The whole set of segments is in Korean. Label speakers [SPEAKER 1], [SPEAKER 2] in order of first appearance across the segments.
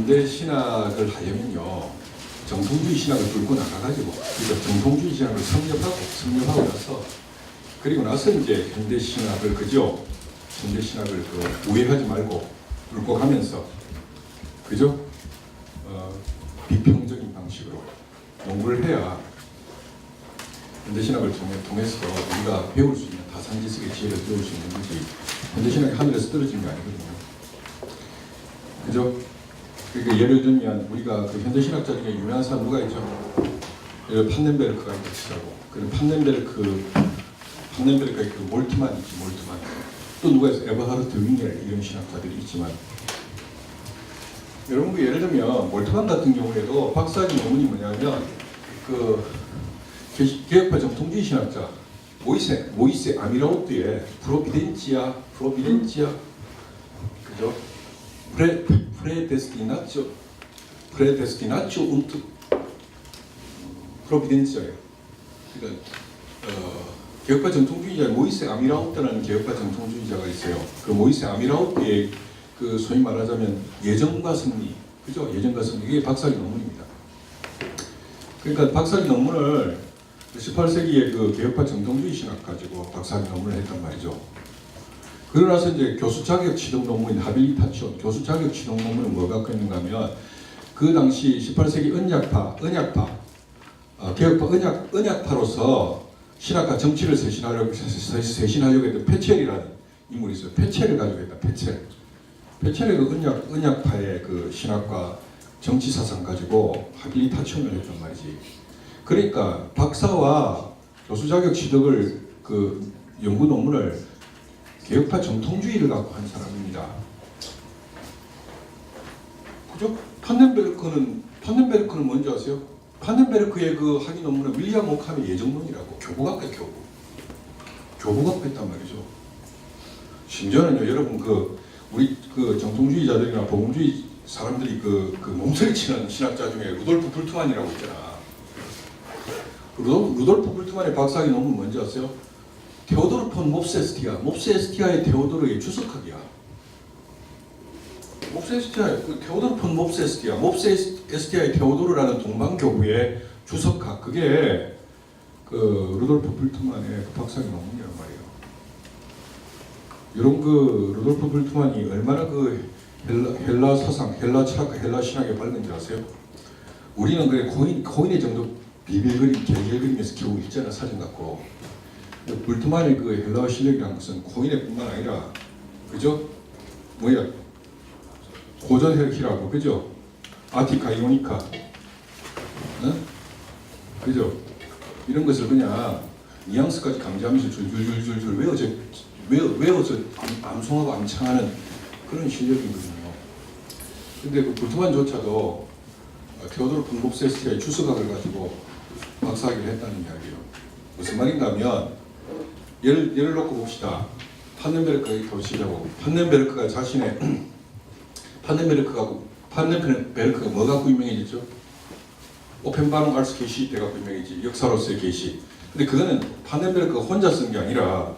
[SPEAKER 1] 현대 신학을 하려면요, 정통주의 신학을 뚫고 나가가지고, 그러니까 정통주의 신학을 섭렵하고 나서, 그리고 나서 이제 현대 신학을 그죠? 현대 신학을 우회하지 말고 뚫고 가면서, 그죠? 비평적인 방식으로 공부를 해야 현대 신학을 통해서 우리가 배울 수 있는 다산지식의 지혜를 배울 수 있는 거지. 현대 신학이 하늘에서 떨어진 게 아니거든요. 그죠? 그러니까 예를 들면 우리가 그 현대 신학자 중에 유명한 사람 누가 있죠? 판넨베르크가 있다고. 그럼 판넨베르크의 그 몰트만 있지, 몰트만. 또 누가 있어? 에버하르트 윙겔 이런 신학자들이 있지만. 여러분 그 예를 들면 몰트만 같은 경우에도 박사학위 논문이 뭐냐면 그 개혁파 정통주의 신학자 모이세 아미라우트의 프로비덴치아 그죠? 프레데스티나치오 운트 프로비덴치아예요. 그러니까 개혁파 정통주의자 모이세 아미라우트라는 개혁파 정통주의자가 있어요. 그 모이세 아미라우트의 그 소위 말하자면 예정과 승리, 그죠? 예정과 승리, 이게 박사학위 논문입니다. 그러니까 박사학위 논문을 18세기의 그 개혁파 정통주의 신학 가지고 박사학위 논문을 했단 말이죠. 그러고 나서 이제 교수 자격 취득 논문인 하빌리타치온, 교수 자격 취득 논문은 뭐 갖고 있는가 하면 그 당시 18세기 언약파, 개혁파 언약파로서 신학과 정치를 쇄신하려고 했던 페첼이라는 인물이 있어요. 페첼을 가지고 했다. 페첼의 그 언약파의 그 신학과 정치 사상 가지고 하빌리타치온을 했단 말이지. 그러니까 박사와 교수 자격 취득을 그 연구 논문을 개혁파 정통주의를 갖고 한 사람입니다. 그죠? 판넨베르크는 뭔지 아세요? 판넨베르크의 그 학위 논문은 윌리엄 오캄의 예정론이라고 교부 갖고 했단 말이죠. 심지어는요, 여러분 우리 정통주의자들이나 복음주의 사람들이 몸서리치는 신학자 중에 루돌프 불트만이라고 있잖아. 루돌프 불트만의 박사학위 논문 뭔지 아세요? 테오도르 폰 몹세스티아의 테오도르의 주석학이야. 테오도르 폰 몹세스티아의 테오도르라는 동방교부의 주석학, 그게 루돌프 불트만의 박사학위 논문이란 말이에요. 이런 루돌프 불트만이 얼마나 헬라 사상, 헬라 철학과 헬라 신학에 밝은지 아세요? 우리는 그래 코인의 정도 비밀그림, 개결그림에서 겨우 읽잖아, 사진 갖고. 불트만의 헬라어 실력이라는 것은 코인의 뿐만 아니라, 그죠? 고전 헬키라고, 그죠? 아티카 이오니카, 그죠? 이런 것을 그냥 뉘앙스까지 강조하면서 줄줄줄줄 외워서 암송하고 암창하는 그런 실력이거든요. 근데 불트만조차도 테오도르 폰 몹세스티아의 주석학을 가지고 박사학위를 했다는 이야기예요. 무슨 말인가 하면 예를 놓고 봅시다. 판넨베르크가 보시자고. 판넨베르크가 뭐 갖고 유명해졌죠? 오펜바름 알스 게시 때 갖고 유명해지. 역사로서의 게시. 근데 그거는 판넨베르크가 혼자 쓴 게 아니라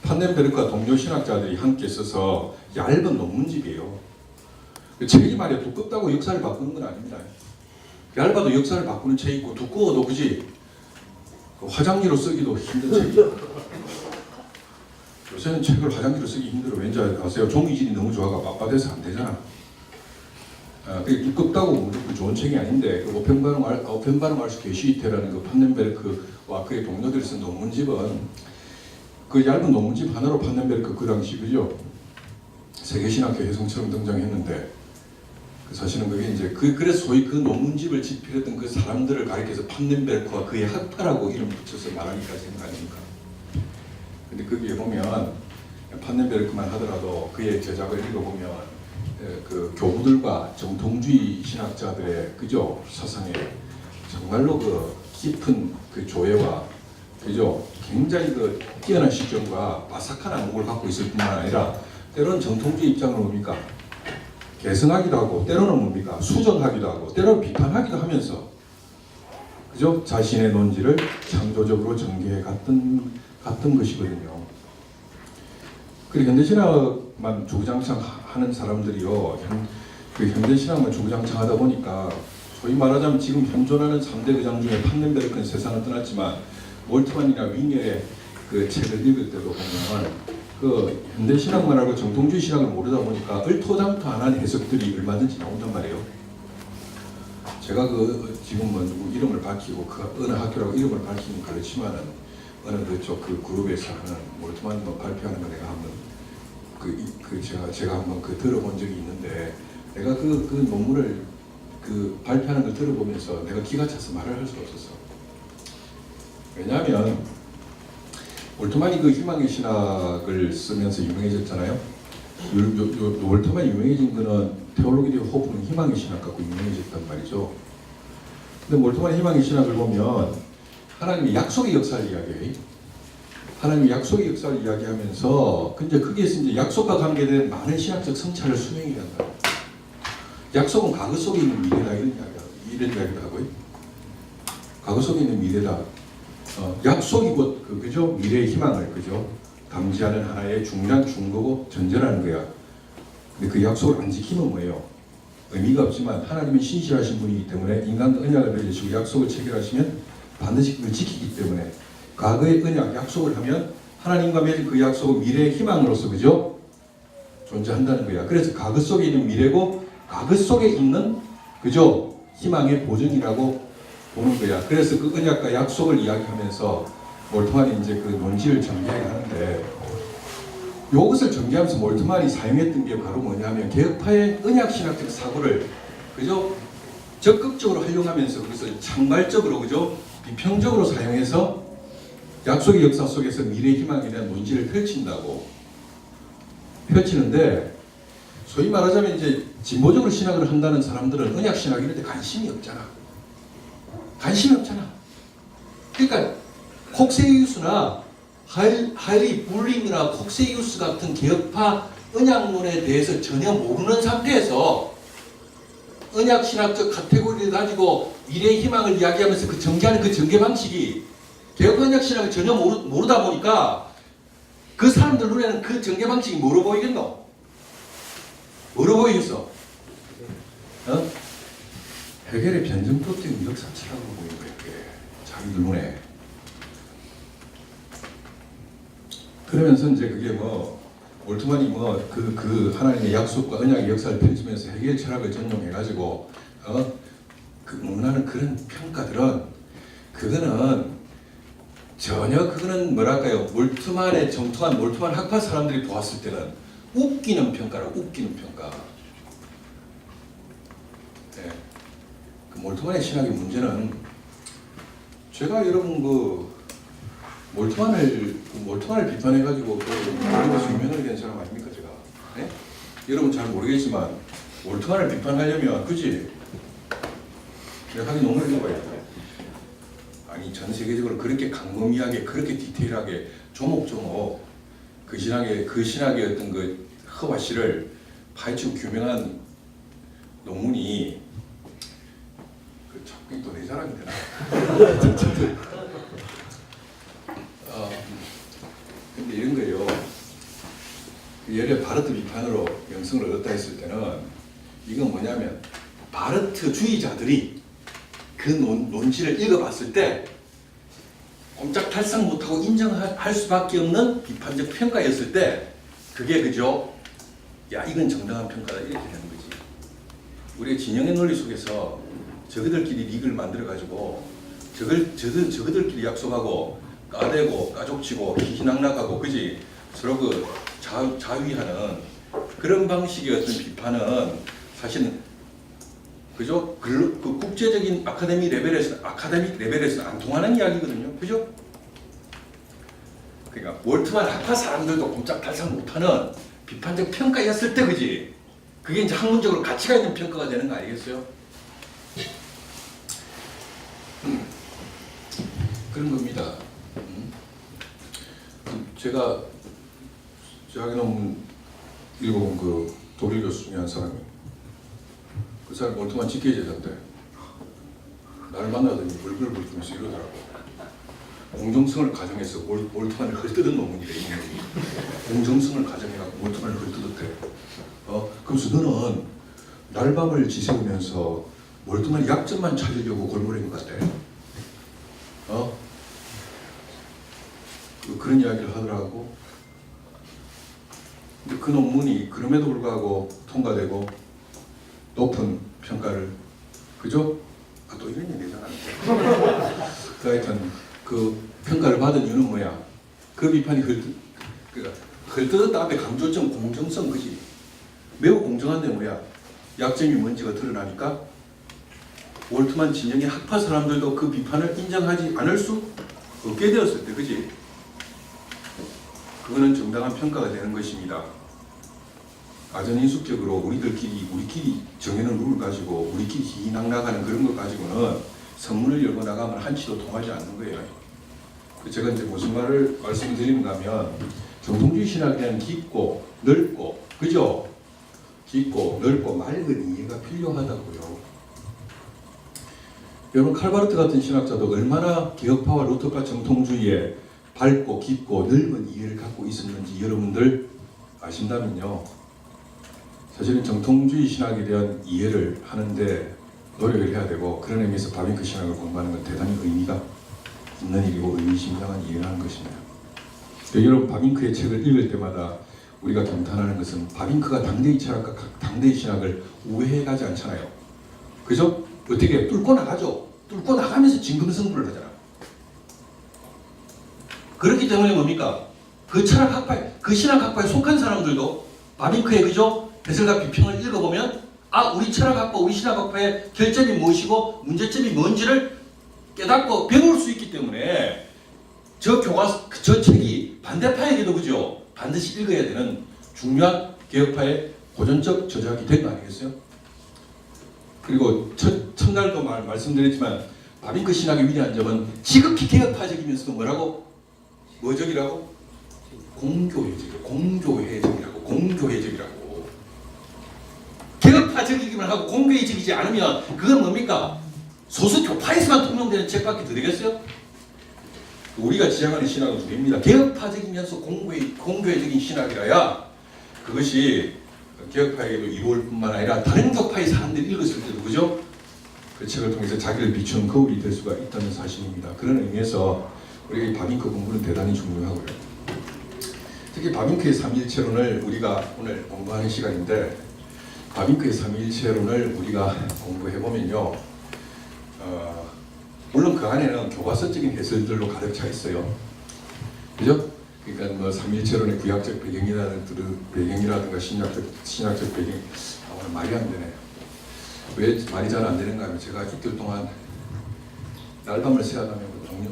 [SPEAKER 1] 판넨베르크와 동료 신학자들이 함께 써서 얇은 논문집이에요. 책이 말이야 두껍다고 역사를 바꾸는 건 아닙니다. 얇아도 역사를 바꾸는 책이 있고 두꺼워도 그지 화장지로 쓰기도 힘든 책이에요. 요새는 책을 화장지로 쓰기 힘들어. 왠지 아세요? 종이질이 너무 좋아가 빳빳해서 안 되잖아. 두껍다고 무조건 좋은 책이 아닌데 오펜바름 알스 게시테라는 판넨베르크와 그의 동료들이 쓴 논문집은 그 얇은 논문집 하나로 판넨베르크 그 당시 그죠? 세계신학회 혜성처럼 등장했는데 사실은 그게 이제 그래서 소위 그 논문집을 집필했던 그 사람들을 가리켜서 판넨베르크와 그의 학파라고 이름 붙여서 말하기까지 한 거 아닙니까? 근데 거기에 보면 판넨베르크만 하더라도 그의 제작을 읽어보면 그 교부들과 정통주의 신학자들의 그죠? 사상에 정말로 깊은 조예와 그죠? 굉장히 뛰어난 시점과 바삭한 안목을 갖고 있을 뿐만 아니라 때로는 정통주의 입장을 뭡니까? 개선하기도 하고 때로는 뭡니까? 수정하기도 하고 때로는 비판하기도 하면서 그죠? 자신의 논지를 창조적으로 전개해 갔던 것이거든요. 그리고 현대신학만 주구장창 하는 사람들이요, 그 현대신학만 주구장창하다 보니까 소위 말하자면 지금 현존하는 3대 의장 중에 판넨베르크는 세상을 떠났지만 몰트만이나 윙겔의 그 책을 읽을 때도 보면 그 현대신학만 알고 정통주의 신학을 모르다 보니까 을토당토안한 해석들이 얼마든지 나온단 말이에요. 제가 그 지금 뭐 누구 이름을 밝히고 그 어느 학교라고 이름을 밝히는 그렇지만은 어느 그쪽 그 그룹에서 하는 몰트만 뭐 발표하는 거 내가 한번 제가 한번 그 들어본 적이 있는데 내가 그 논문을 그 발표하는 걸 들어보면서 내가 기가 차서 말을 할 수가 없었어. 왜냐하면 몰트만이 그 희망의 신학을 쓰면서 유명해졌잖아요. 몰트만이 유명해진 거는 테올로기 대 호프는 희망의 신학 갖고 유명해졌단 말이죠. 근데 몰트만의 희망의 신학을 보면 하나님의 약속의 역사를 이야기해. 하나님의 약속의 역사를 이야기하면서 근데 거기에서 이제 약속과 관계된 많은 신학적 성찰을 수행해야 한다. 약속은 과거 속에 있는 미래다 이런 이야기를 하고요. 과거 속에 있는 미래다. 약속이 곧 그죠? 미래의 희망을 그죠? 감지하는 하나의 중요한 중거고 전제라는 거야. 근데 그 약속을 안 지키면 뭐예요? 의미가 없지만 하나님은 신실하신 분이기 때문에 인간과 언약을 맺으시고 약속을 체결하시면 반드시 그걸 지키기 때문에 과거의 언약, 약속을 하면 하나님과 맺은 그 약속은 미래의 희망으로서 그죠? 존재한다는 거야. 그래서 과거 속에 있는 미래고 과거 속에 있는 그죠? 희망의 보증이라고 보는 거야. 그래서 그 언약과 약속을 이야기하면서 몰트만이 이제 그 논지를 전개하게 하는데 이것을 전개하면서 몰트만이 사용했던 게 바로 뭐냐면 개혁파의 언약신학적 사고를 그죠? 적극적으로 활용하면서 그것을 창발적으로 그죠? 비평적으로 사용해서 약속의 역사 속에서 미래의 희망에 대한 논지를 펼치는데 소위 말하자면 이제 진보적으로 신학을 한다는 사람들은 언약신학 이런 데 관심이 없잖아. 그러니까 콕세이우스나 하일리 불링이나 콕세이우스 같은 개혁파 언약론에 대해서 전혀 모르는 상태에서 언약신학적 카테고리를 가지고 미래의 희망을 이야기하면서 그 전개하는 그 전개 방식이 개혁파 언약신학을 전혀 모르다 보니까 그 사람들 눈에는 그 전개 방식이 뭐로 보이겠노? 뭐로 보이겠어? 해겔의 변증법적인 역사처럼 보이는 거예요. 자기들 눈에. 그러면서 이제 그게 뭐 몰트만이 뭐 그 하나님의 약속과 언약의 역사를 펼치면서 해겔 철학을 전용해가지고 그 문하는 그런 평가들은 그거는 전혀 그거는 뭐랄까요 몰트만에 정통한 몰트만 학파 사람들이 보았을 때는 웃기는 평가라고 웃기는 평가. 네. 그 몰트만의 신학의 문제는 제가 여러분 그 몰트만을 비판해가지고 그래서 유명하게 된 사람 아닙니까 제가? 네? 여러분 잘 모르겠지만 몰트만을 비판하려면 그지? 내가 하기 너무 어려워야 돼. 아니 전 세계적으로 그렇게 광범위하게 그렇게 디테일하게 조목조목 그 신학의 어떤 그 허와씨를 파헤치고 규명한 논문이 그 자꾸 또 내 자랑이 되나? 근데 이런 거예요. 예를 바르트 비판으로 명성을 얻었다 했을 때는 이건 뭐냐면 바르트주의자들이 그 논지를 읽어봤을 때 꼼짝달싹 못하고 인정할 수밖에 없는 비판적 평가였을 때 그게 그죠? 야 이건 정당한 평가다 이렇게 되는 거지. 우리가 진영의 논리 속에서 저그들끼리 리그를 만들어가지고 저그들끼리 약속하고 까대고 까족치고 희희낙낙하고 그지? 서로 그 자위하는 그런 방식의 어떤 비판은 사실은 그죠? 그 국제적인 아카데믹 레벨에서는 안 통하는 이야기거든요. 그죠? 그러니까 몰트만 학파 사람들도 꼼짝달싹 못하는 비판적 평가였을 때 그지? 그게 이제 학문적으로 가치가 있는 평가가 되는 거 아니겠어요? 그런 겁니다. 제가 대학에 논문 읽어본 그 독일 교수 중에 한 사람이 그 사람 몰트만 직계제자인데 나를 만나더니 불불 불면서 이러더라고. 공정성을 가정해서 몰트만을 헐뜯은 논문이래. 공정성을 가정해갖고 몰트만을 헐뜯었대. 그래서 너는 날밤을 지새우면서 멀뚱한 약점만 찾으려고 골몰인 것 같아. 그런 이야기를 하더라고. 근데 그 논문이 그럼에도 불구하고 통과되고 높은 평가를, 그죠? 또 이런 얘기잖아. 그 하여튼 그 평가를 받은 이유는 뭐야? 그 비판이 헐뜯었다 앞에 강조점 공정성, 그지? 매우 공정한데 뭐야? 약점이 뭔지가 드러나니까 월트만 진영의 학파 사람들도 그 비판을 인정하지 않을 수 없게 되었을 때, 그지? 그거는 정당한 평가가 되는 것입니다. 가전인숙적으로 우리끼리 정해놓은 룰을 가지고 우리끼리 희낙낙하는 그런 것 가지고는 선문을 열고 나가면 한치도 통하지 않는 거예요. 제가 이제 무슨 말을 말씀드리는가 하면, 정통주의 신학에는 깊고 넓고, 그죠? 깊고 넓고 맑은 이해가 필요하다고요. 여러분, 칼바르트 같은 신학자도 얼마나 개혁파와 루터파 정통주의에 밝고 깊고 넓은 이해를 갖고 있었는지 여러분들 아신다면요, 사실은 정통주의 신학에 대한 이해를 하는데 노력을 해야 되고, 그런 의미에서 바빙크 신학을 공부하는 건 대단히 의미가 있는 일이고 의미심장한 이해를 하는 것입니다. 여러분, 바빙크의 책을 읽을 때마다 우리가 감탄하는 것은 바빙크가 당대의 철학과 당대의 신학을 우회해가지 않잖아요. 그죠? 어떻게 뚫고 나가죠? 뚫고 나가면서 진검승부를 하잖아. 그렇기 때문에 뭡니까? 그 철학학파에, 그 신학학파에 속한 사람들도 바빙크의, 그죠? 해설과 비평을 읽어보면, 우리 철학학파, 우리 신학학파의 결점이 무엇이고 문제점이 뭔지를 깨닫고 배울 수 있기 때문에 저 책이 반대파에게도, 그죠? 반드시 읽어야 되는 중요한 개혁파의 고전적 저작이 된 거 아니겠어요? 그리고 첫날도 말씀드렸지만, 바빙크 신학의 위대한 점은 지극히 개혁파적이면서도 뭐라고? 뭐적이라고? 공교회적이라고. 개혁파적이기만 하고 공교회적이지 않으면 그건 뭡니까? 소수 교파에서만 통용되는 책밖에 더 되겠어요? 우리가 지향하는 신학은 두 개입니다. 개혁파적이면서 공교회적인 신학이라야 그것이 개혁파에게도 이로울 뿐만 아니라 다른 교파의 사람들이 읽었을 때도, 그죠? 그 책을 통해서 자기를 비추는 거울이 될 수가 있다는 사실입니다. 그런 의미에서 우리가 이 바빙크 공부는 대단히 중요하고요. 특히 바빙크의 삼위일체론을 우리가 오늘 공부하는 시간인데, 바빙크의 삼위일체론을 우리가 공부해보면요, 물론 그 안에는 교과서적인 해설들로 가득 차 있어요. 그죠? 그러니까 뭐 삼위일체론의 구약적 배경이라든가 신학적 배경, 오늘 말이 안 되네. 왜 말이 잘 안 되는가 하면, 제가 이틀 동안 날밤을 새하다며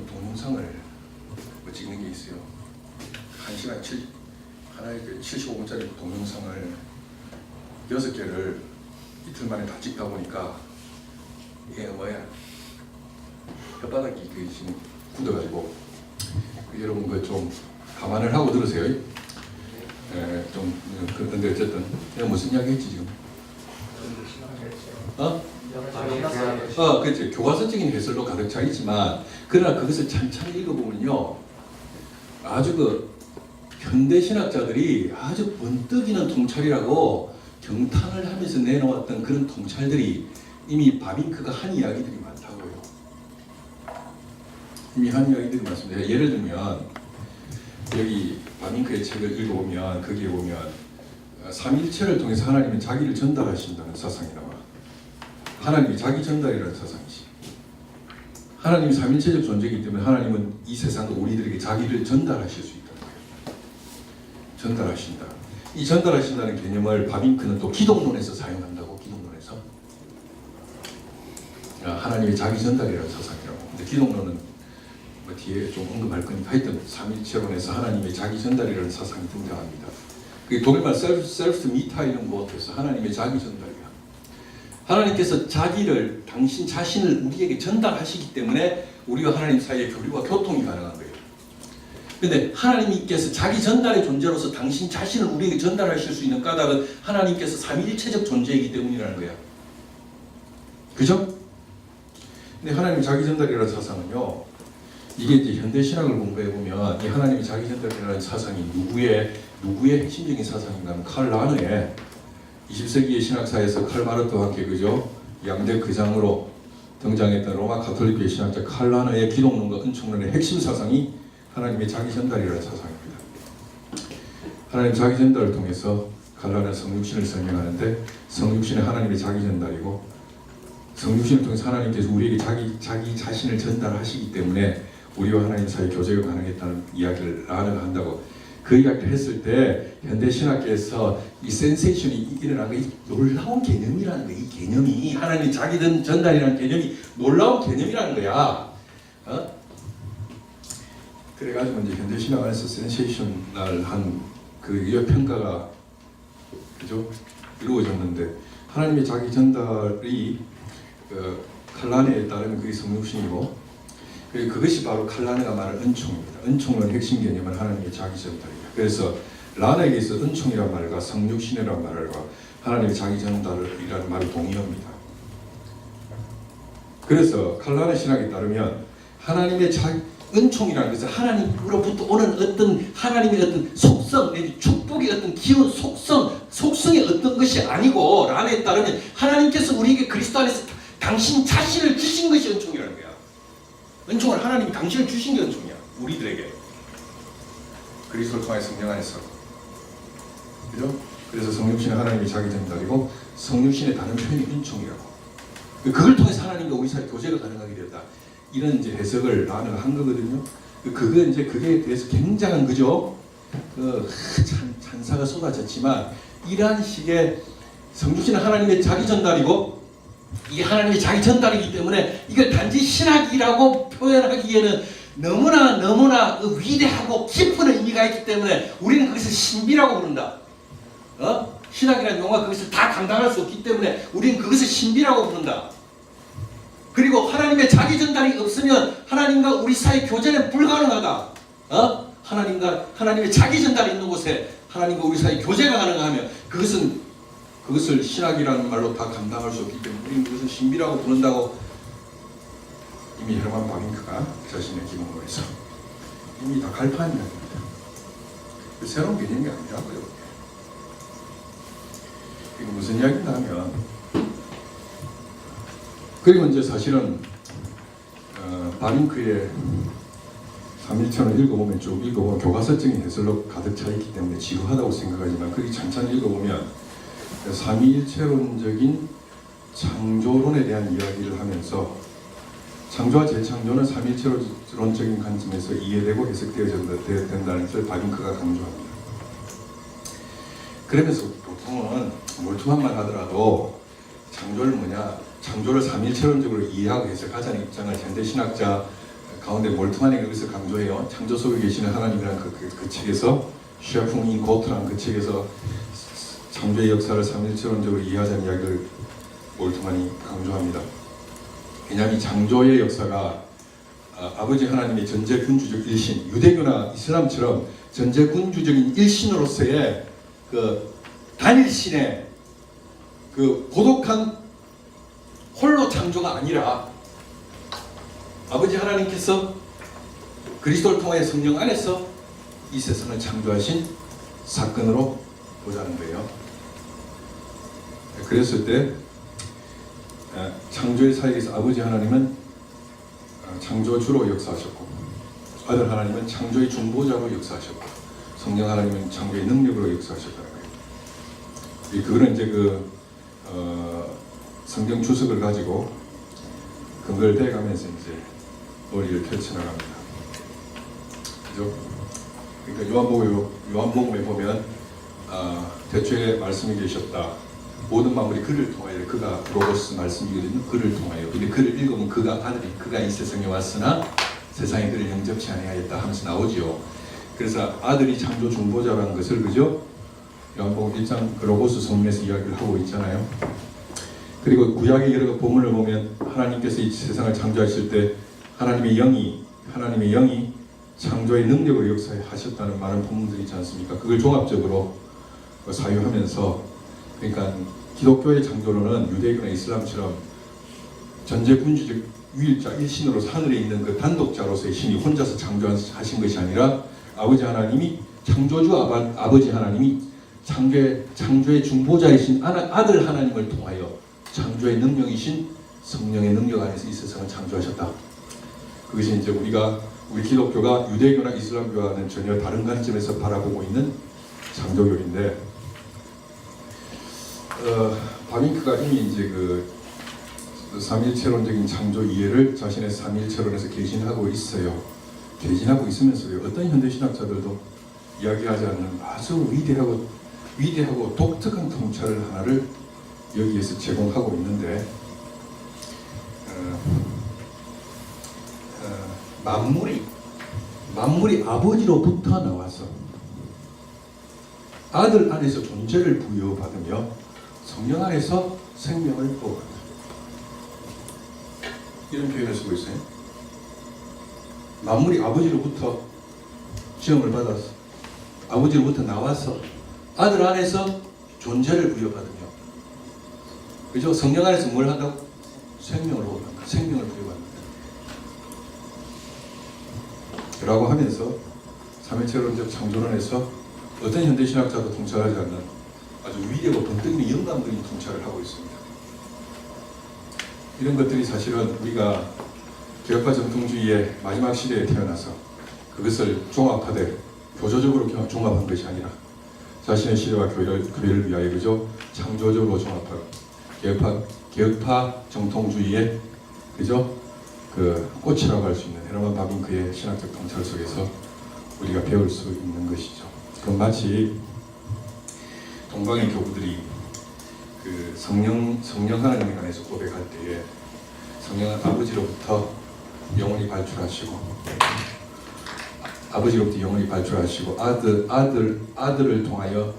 [SPEAKER 1] 동영상을 찍는 게 있어요. 1시간 하나에 75분짜리 동영상을 6개를 이틀 만에 다 찍다 보니까 이게 혓바닥이 지금 굳어가지고, 여러분 그 좀 감안을 하고 들으세요. 좀 그런데 어쨌든 내가 무슨 이야기 했지 지금? 그렇지. 교과서적인 해설로 가득 차 있지만, 그러나 그것을 찬찬히 읽어보면요, 아주 그 현대 신학자들이 아주 번뜩이는 통찰이라고 경탄을 하면서 내놓았던 그런 통찰들이 이미 바빙크가 한 이야기들이 많다고요. 이미 한 이야기들이 많습니다. 예를 들면 여기 바빙크의 책을 읽어보면 거기에 보면 삼일체를 통해서 하나님은 자기를 전달하신다는 사상이 나와. 하나님이 자기 전달이라는 사상이지. 하나님이 삼일체적 존재이기 때문에 하나님은 이 세상과 우리들에게 자기를 전달하실 수 있다는 거예요. 전달하신다. 이 전달하신다는 개념을 바빙크는 또 기독론에서 사용한다고. 기독론에서 하나님의 자기 전달이라는 사상이라고. 근데 기독론은 뭐 뒤에 좀 언급할 거니까 하여튼 삼일체론에서 하나님의 자기 전달이라는 사상이 등장합니다. 그게 독일말 셀프 미타이는 무엇에서 하나님의 자기 전달이야. 하나님께서 자기를, 당신 자신을 우리에게 전달하시기 때문에 우리와 하나님 사이의 교류와 교통이 가능한 거예요. 그런데 하나님께서 자기 전달의 존재로서 당신 자신을 우리에게 전달하실 수 있는 까닭은 하나님께서 삼위일체적 존재이기 때문이라는 거야. 그죠? 근데 하나님 자기 전달이라는 사상은요, 이게 이제 현대 신학을 공부해 보면 이 하나님의 자기 전달이라는 사상이 누구의 핵심적인 사상인가 하면 칼 라너의 20세기의 신학사에서 칼 마르트와 함께 그죠? 양대 거장으로 등장했던 로마 가톨릭교의 신학자 칼라너의 기독론과 은총론의 핵심 사상이 하나님의 자기 전달이라는 사상입니다. 하나님 자기 전달을 통해서 칼라는 성육신을 설명하는데 성육신은 하나님의 자기 전달이고 성육신을 통해서 하나님께서 우리에게 자기 자신을 전달하시기 때문에 우리와 하나님 사이 교제가 가능했다는 이야기를 라너가 한다고. 그 이야기를 했을 때 현대 신학계에서 이 센세이션이 일어난 거, 이 놀라운 개념이라는 거, 이 개념이 하나님의 자기 전달이라는 개념이 놀라운 개념이라는 거야. 그래가지고 이제 현대 신학 안에서 센세이션날한 그 평가가 그죠 이루어졌는데 하나님의 자기 전달이 칼라네에 따르면 그게 성육신이고 그것이 바로 칼라네가 말하는 은총입니다. 은총은 핵심 개념은 하나님의 자기 전달입니다. 그래서 라네에게서 은총이란 말과 성육신이란 말과 하나님의 자기 전달이라는 말을 동의합니다. 그래서 칼라네 신학에 따르면 하나님의 은총이라는 것은 하나님으로부터 오는 어떤 하나님의 어떤 속성, 축복의 어떤 기운, 속성의 어떤 것이 아니고 라네에 따르면 하나님께서 우리에게 그리스도 안에서 당신 자신을 주신 것이 은총이라는 거야. 은총은 하나님이 당신을 주신 게 은총이야. 우리들에게. 그리스도를 통해 성령 안에서. 그죠? 그래서 성육신은 하나님의 자기 전달이고 성육신의 다른 표현이 은총이라고. 그걸 통해서 하나님과 우리 사이 교제가 가능하게 되었다. 이런 이제 해석을 라너가 한 거거든요. 그게 대해서 굉장한 그죠? 찬사가 쏟아졌지만 이러한 식의 성육신은 하나님의 자기 전달이고 이게 하나님의 자기 전달이기 때문에 이걸 단지 신학이라고 표현하기에는 너무나 위대하고 깊은 의미가 있기 때문에 우리는 그것을 신비라고 부른다. 신학이라는 용어가 그것을 다 감당할 수 없기 때문에 우리는 그것을 신비라고 부른다. 그리고 하나님의 자기 전달이 없으면 하나님과 우리 사이 교제는 불가능하다. 하나님의 자기 전달이 있는 곳에 하나님과 우리 사이 교제가 가능하면 그것을 신학이라는 말로 다 감당할 수 없기 때문에 우리는 그것을 신비라고 부른다고 이미 헤르만 바빙크가 자신의 기본론에서 이미 다 갈파한 이야기입니다. 새로운 개념이 아니라고요. 이게 무슨 이야기인가 하면 그리고 이제 사실은 바빙크의 3.1천을 읽어보면 쭉 읽어보면 교과서적인 해설로 가득 차 있기 때문에 지루하다고 생각하지만 그렇게 찬찬히 읽어보면 삼위일체론적인 창조론에 대한 이야기를 하면서 창조와 재창조는 삼위일체론적인 관점에서 이해되고 해석되어야 된다는 것을 바빙크가 강조합니다. 그러면서 보통은 몰투만 하더라도 창조를 창조를 삼위일체론적으로 이해하고 해석하자는 입장을 현대 신학자 가운데 몰트만이 여기서 강조해요. 창조 속에 계시는 하나님이라는 그 책에서 셰풍 인 고트라는 그 책에서 창조의 역사를 삼위일체론적으로 이해하자는 이야기를 몰트만이 강조합니다. 왜냐하면 창조의 역사가 아버지 하나님의 전제군주적 일신, 유대교나 이슬람처럼 전제군주적인 일신으로서의 그 단일신의 그 고독한 홀로 창조가 아니라 아버지 하나님께서 그리스도를 통해 성령 안에서 이 세상을 창조하신 사건으로 보자는 거예요. 그랬을 때 창조의 사역에서 아버지 하나님은 창조주로 역사하셨고 아들 하나님은 창조의 중보자로 역사하셨고 성령 하나님은 창조의 능력으로 역사하셨다는 거예요. 그거는 이제 성경 주석을 가지고 근거를 대가면서 이제 머리를 펼쳐나갑니다. 그죠? 그러니까 요한복음에 보면 대초에 말씀이 계셨다. 모든 만물이 그를 통하여, 그가 로고스 말씀이거든요. 그를 통하여. 근데 그를 읽으면 그가 이 세상에 왔으나 세상에 그를 영접치 아니하였다 하면서 나오지요. 그래서 아들이 창조 중보자라는 것을 그죠? 요한복음 1장 로고스 성문에서 이야기를 하고 있잖아요. 그리고 구약의 여러 본문을 보면 하나님께서 이 세상을 창조하실 때 하나님의 영이 창조의 능력으로 역사하셨다는 많은 본문들이 있지 않습니까? 그걸 종합적으로 사유하면서 그러니까 기독교의 창조론은 유대교나 이슬람처럼 전제군주적 유일자 일신으로 하늘에 있는 그 단독자로서의 신이 혼자서 창조하신 것이 아니라 아버지 하나님이 창조주 아버지 하나님이 창조의 중보자이신 아들 하나님을 통하여 창조의 능력이신 성령의 능력 안에서 이 세상을 창조하셨다. 그것이 이제 우리 기독교가 유대교나 이슬람교와는 전혀 다른 관점에서 바라보고 있는 창조교인데, 바밍크가 이미 이제 그 삼일체론적인 창조 이해를 자신의 삼일체론에서 개진하고 있어요. 개진하고 있으면서요, 어떤 현대신학자들도 이야기하지 않는 아주 위대하고 독특한 통찰을 하나를 여기에서 제공하고 있는데, 만물이 아버지로부터 나와서 아들 안에서 존재를 부여받으며 성령 안에서 생명을 부어받는다. 이런 표현을 쓰고 있어요. 만물이 아버지로부터 지음을 받아서 아버지로부터 나와서 아들 안에서 존재를 부여받으며, 그죠? 성령 안에서 뭘 한다고? 생명을 부여받는다. 생명을 부여받는다. 라고 하면서 삼일체론적 창조론에서 어떤 현대신학자도 통찰하지 않는 아주 위대하고 번뜩이는 영감적인 통찰을 하고 있습니다. 이런 것들이 사실은 우리가 개혁파 전통주의의 마지막 시대에 태어나서 그것을 종합하되 교조적으로 종합한 것이 아니라 자신의 시대와 교회를 위하여, 그죠? 창조적으로 종합한 개혁파 정통주의의, 그죠? 그 꽃이라고 할 수 있는 헤르만 바빙크의 신학적 통찰 속에서 우리가 배울 수 있는 것이죠. 그건 마치 동방의 교부들이 그 성령 하나님에 관해서 고백할 때에 성령은 아버지로부터 영원히 발출하시고 아들을 통하여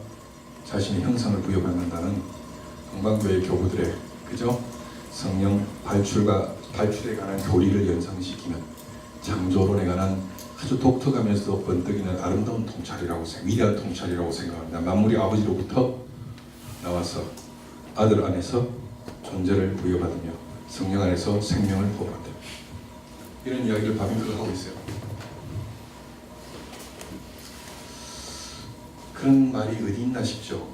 [SPEAKER 1] 자신의 형상을 부여받는다는 동방교회 교부들의, 그죠? 성령 발출에 관한 교리를 연상시키는 창조론에 관한 아주 독특하면서도 번뜩이는 아름다운 통찰이라고 위대한 통찰이라고 생각합니다. 만물이 아버지로부터 나와서 아들 안에서 존재를 부여받으며 성령 안에서 생명을 부어받는다. 이런 이야기를 바빙크가 하고 있어요. 그런 말이 어디 있나 싶죠.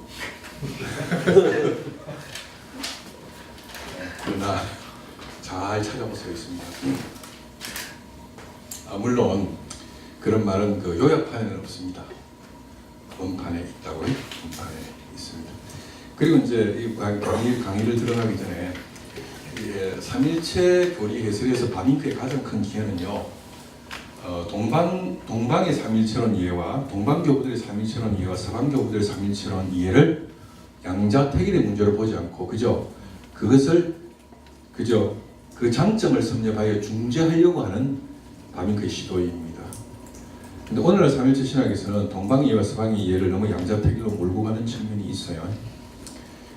[SPEAKER 1] 그러나 잘 찾아보세요. 있습니다. 물론 그런 말은 그 요약판에는 없습니다. 원판에 있다고요. 원판에 있습니다. 그리고 이제 이 강의를 들어가기 전에 삼일체 교리 해설에서 바빙크의 가장 큰 기여는요, 동방의 삼일체론 이해와 동방교부들의 삼일체론 이해와 서방교부들의 삼일체론 이해를 양자택일의 문제로 보지 않고, 그죠? 그 장점을 섭렵하여 중재하려고 하는 바빙크의 시도입니다. 근데 오늘날 삼일체 신학에서는 동방 이해와 서방 이해를 너무 양자택일로 몰고 가는 측면이 있어요.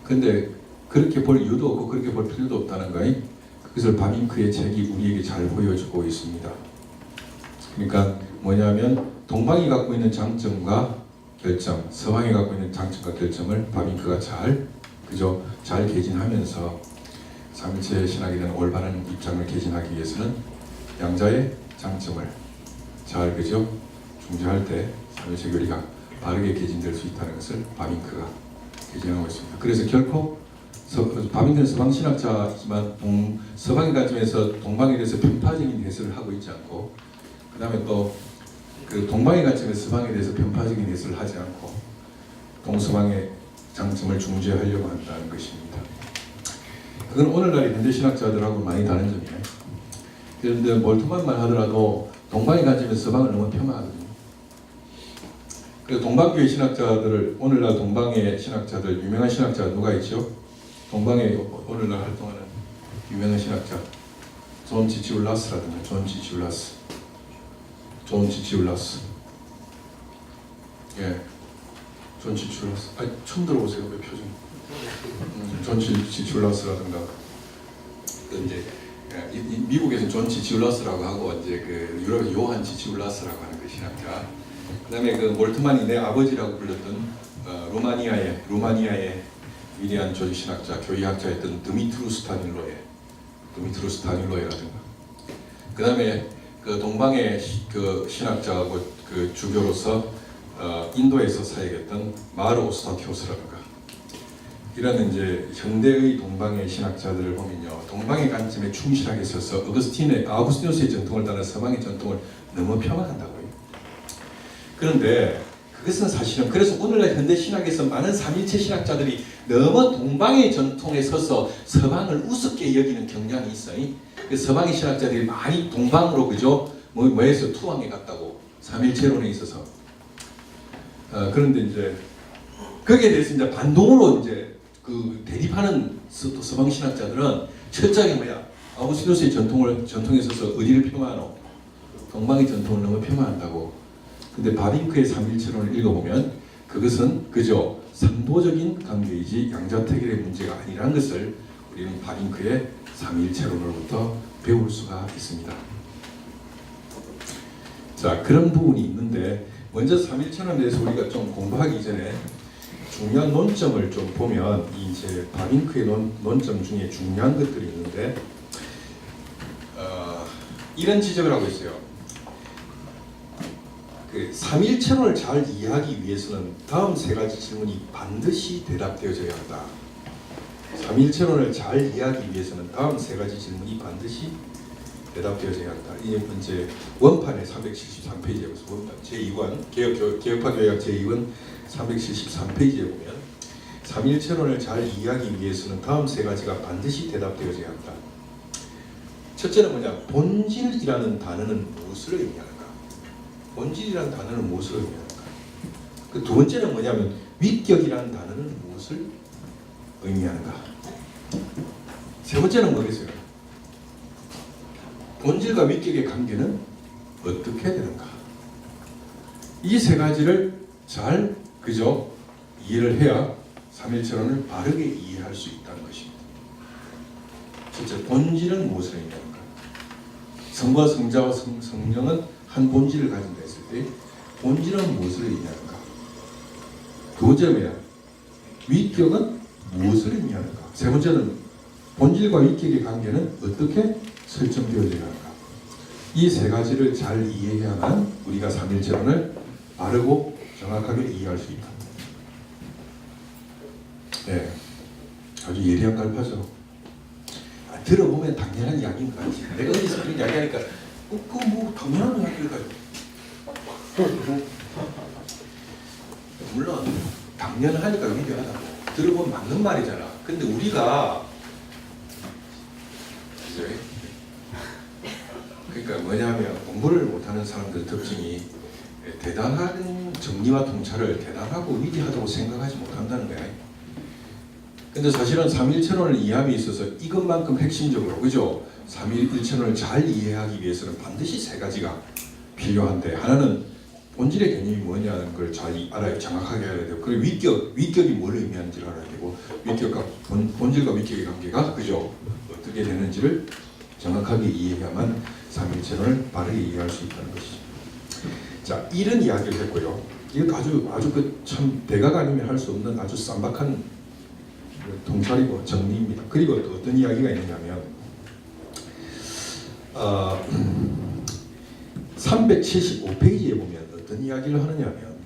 [SPEAKER 1] 근데 그렇게 볼 이유도 없고 그렇게 볼 필요도 없다는 거예요. 그것을 바빙크의 책이 우리에게 잘 보여주고 있습니다. 그러니까 뭐냐면 동방이 갖고 있는 장점과 결점, 서방이 갖고 있는 장점과 결점을 바빙크가 잘 개진하면서 삼일체 신학에 대한 올바른 입장을 개진하기 위해서는 양자의 장점을 잘, 그죠? 중재할 때 삼일체 교리가 바르게 개진될 수 있다는 것을 바빙크가 개진하고 있습니다. 그래서 결코 바빙크는 서방 신학자지만 서방의 관점에서 동방에 대해서 편파적인 해설을 하고 있지 않고, 그 다음에 또 그 동방의 관점에서 서방에 대해서 편파적인 해설을 하지 않고 동서방의 장점을 중재하려고 한다는 것입니다. 그건 오늘날의 현대신학자들하고 많이 다른 점이에요. 그런데 몰트만만 하더라도 동방의 관점에서 서방을 너무 폄하하거든요. 그래서 동방교회 신학자들을, 오늘날 동방의 신학자들, 유명한 신학자 누가 있죠? 동방에 오늘날 활동하는 유명한 신학자 존 지치울라스라든가 존 지치울라스. 예, 존 지치울라스. 처음 들어보세요. 왜 표정? 존 지치울라스라든가. 이제 미국에서 존 지치울라스라고 하고, 이제 그 유럽에서 요한 지치울라스라고 하는 그 신학자. 그다음에 그 몰트만이 내 아버지라고 불렸던 루마니아의 위대한 조직 신학자, 교리학자였던 드미트루 스타닐로에라든가. 그다음에 그 동방의 그 신학자하고 그 주교로서 인도에서 사역했던 마르 오스타키오스라든가 이런 이제 현대의 동방의 신학자들을 보면요, 동방의 관점에 충실하게 서서 아우구스티누스의 전통을 따라 서방의 전통을 너무 폄하한다고요. 그런데 그것은 사실은 그래서 오늘날 현대 신학에서 많은 삼일체 신학자들이 너무 동방의 전통에 서서 서방을 우습게 여기는 경향이 있어요. 그 서방의 신학자들이 많이 동방으로 그죠? 뭐에서 투항해 갔다고 삼일체론에 있어서. 그런데 이제 거기에 대해서 이제 반동으로 이제 그 대립하는 서방 신학자들은 철저하게 뭐야? 아우구스티누스의 전통에 있어서 어디를 폄하하노? 동방의 전통을 너무 폄하한다고. 근데 바빙크의 삼일체론을 읽어보면 그것은 그저 상도적인 관계이지 양자택일의 문제가 아니라는 것을 우리는 바빙크의 삼일체론으로부터 배울 수가 있습니다. 자, 그런 부분이 있는데 먼저 삼일체론에 대해서 우리가 좀 공부하기 전에 중요한 논점을 좀 보면 이제 바빙크의 논점 중에 중요한 것들이 있는데 이런 지적을 하고 있어요. 그 삼일체론을 잘 이해하기 위해서는 다음 세 가지 질문이 반드시 대답되어져야 한다. 삼일체론을 잘 이해하기 위해서는 다음 세 가지 질문이 반드시 대답되어져야 한다. 이게 이제 원판의 373페이지에 보면 원판 제2권 개혁파 교약 제2권 373페이지에 보면 삼일체론을 잘 이해하기 위해서는 다음 세 가지가 반드시 대답되어져야 한다. 첫째는 뭐냐? 본질이라는 단어는 무엇을 의미하는가? 본질이라는 단어는 무엇을 의미하는가? 그 두 번째는 뭐냐면 위격이라는 단어는 무엇을 의미하는가? 세 번째는 뭐겠어요? 본질과 위격의 관계는 어떻게 되는가? 이 세 가지를 잘 그저 이해를 해야 삼일체론을 바르게 이해할 수 있다는 것입니다. 첫째, 본질은 무엇을 의미하는가? 성과 성자와 성령은 한 본질을 가진다 했을 때 본질은 무엇을 의미하는가? 두 번째는 뭐야? 위격은 무엇을 의미하는가? 세 번째는 본질과 위격의 관계는 어떻게 설정되어져야 하는가? 이 세 가지를 잘 이해해야만 우리가 삼일체론을 바르고 정확하게 이해할 수 있다. 네, 아주 예리한 갈파죠. 들어보면 당연한 이야기인 것 같지. 내가 어디서 그런 이야기하니까 그거 뭐 당연한 이야기를 가지고. 물론 당연하니까 위대하다고 들어보면 맞는 말이잖아. 근데 우리가 그러니까 뭐냐면 공부를 못하는 사람들 특징이 대단한 정리와 통찰을 대단하고 위대하다고 생각하지 못한다는 거야. 근데 사실은 삼일체론을 이해함에 있어서 이것만큼 핵심적으로 그죠? 삼일체론을 잘 이해하기 위해서는 반드시 세 가지가 필요한데 하나는 본질의 개념이 뭐냐는 걸 잘 알아야 정확하게 알아야 되고 그리고 위격이 뭘 의미하는지를 알아야 되고 위격과 본질과 위격의 관계가 그죠? 어떻게 되는지를 정확하게 이해해야만 삼일체론을 바르게 이해할 수 있다는 것이죠. 자, 이런 이야기를 했고요. 이것도 아주 그 참 대가가 아니면 할 수 없는 아주 쌈박한 통찰이고 정리입니다. 그리고 또 어떤 이야기가 있느냐면 375페이지에 보면 어떤 이야기를 하느냐면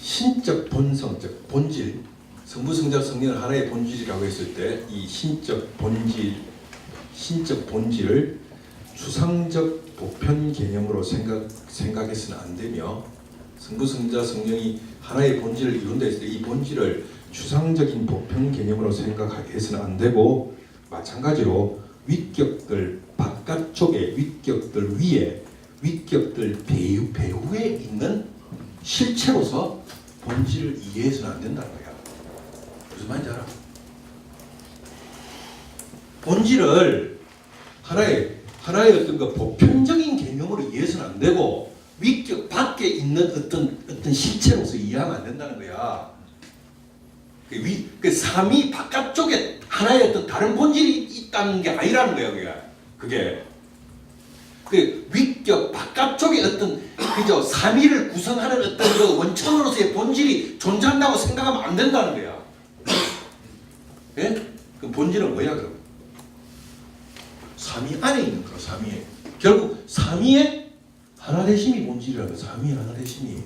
[SPEAKER 1] 신적 본성, 즉 본질, 성부, 성자, 성령은 하나의 본질이라고 했을 때 이 신적 본질을 추상적 보편 개념으로 생각해서는 안 되며 성부, 성자, 성령이 하나의 본질을 이룬다 했을 때 이 본질을 추상적인 보편 개념으로 생각해서는 안 되고 마찬가지로 위격들 바깥쪽에 위격들 위에 위격들 배후에 있는 실체로서 본질을 이해해서는 안 된다는 거야. 무슨 말인지 알아? 본질을 하나의 어떤 그 보편적인 개념으로 이해해서는 안 되고 위격 밖에 있는 어떤 실체로서 이해하면 안 된다는 거야. 그 삼위 바깥쪽에 하나의 어떤 다른 본질이 있다는 게 아니라는 거야. 그게 그 위격 바깥쪽에 어떤 그저 삼위를 구성하는 어떤 그 원천으로서의 본질이 존재한다고 생각하면 안 된다는 거야. 예? 그 본질은 뭐야 그럼? 삼위 안에 있는 거야. 삼위에 결국 삼위에 하나되심이 본질이라고. 삼위 하나되심이.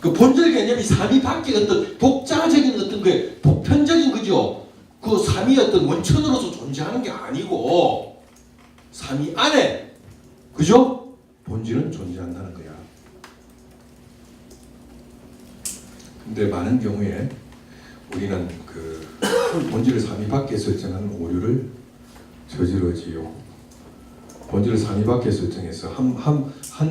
[SPEAKER 1] 그 본질 개념이 삼위 밖에 어떤 독자적인 어떤 그 보편적인 그죠? 그 삼위 어떤 원천으로서 존재하는 게 아니고 삼위 안에 그죠? 본질은 존재한다는 거야. 근데 많은 경우에 우리는 그 본질을 삼위 밖에 설정하는 오류를 저지르지요. 본질을 삼위 밖에 설정해서 한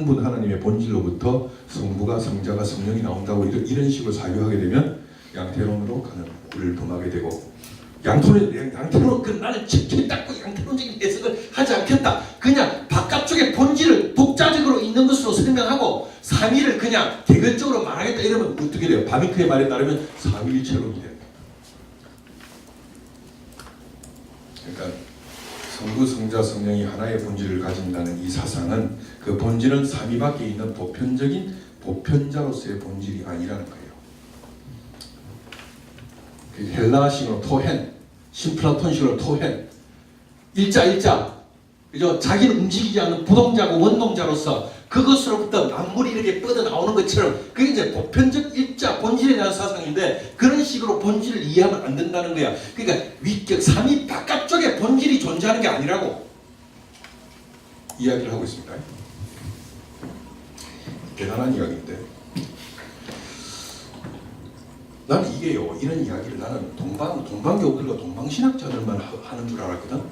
[SPEAKER 1] 분 하나님의 본질로부터 성부가 성자가 성령이 나온다고 이런 식으로 사유하게 되면 양태론으로 가는 오류를 범하게 되고 양태론 그 나는 지켰다고 양태론적인 해석을 하지 않겠다. 그냥 바깥쪽에 본질을 독자적으로 있는 것으로 설명하고 삼위를 그냥 개별적으로 말하겠다 이러면 어떻게 돼요? 바비크의 말에 따르면 삼위일체론이 됩니다. 그러니까 성부, 성자, 성령이 하나의 본질을 가진다는 이 사상은 그 본질은 삼위 밖에 있는 보편적인 보편자로서의 본질이 아니라는 거예요. 그 헬라식으로 토헨, 신플라톤식으로 토헨, 일자, 그죠? 자기는 움직이지 않는 부동자고 원동자로서 그것으로부터 만물이 이렇게 뻗어나오는 것처럼 그게 이제 보편적 일자 본질에 대한 사상인데 그런 식으로 본질을 이해하면 안 된다는 거야. 그러니까 위격 삼위 바깥쪽에 본질이 존재하는 게 아니라고 이야기를 하고 있습니다. 대단한 이야기인데 나는 이게요, 이런 이야기를 나는 동방교들과 동방신학자들만 하는 줄 알았거든.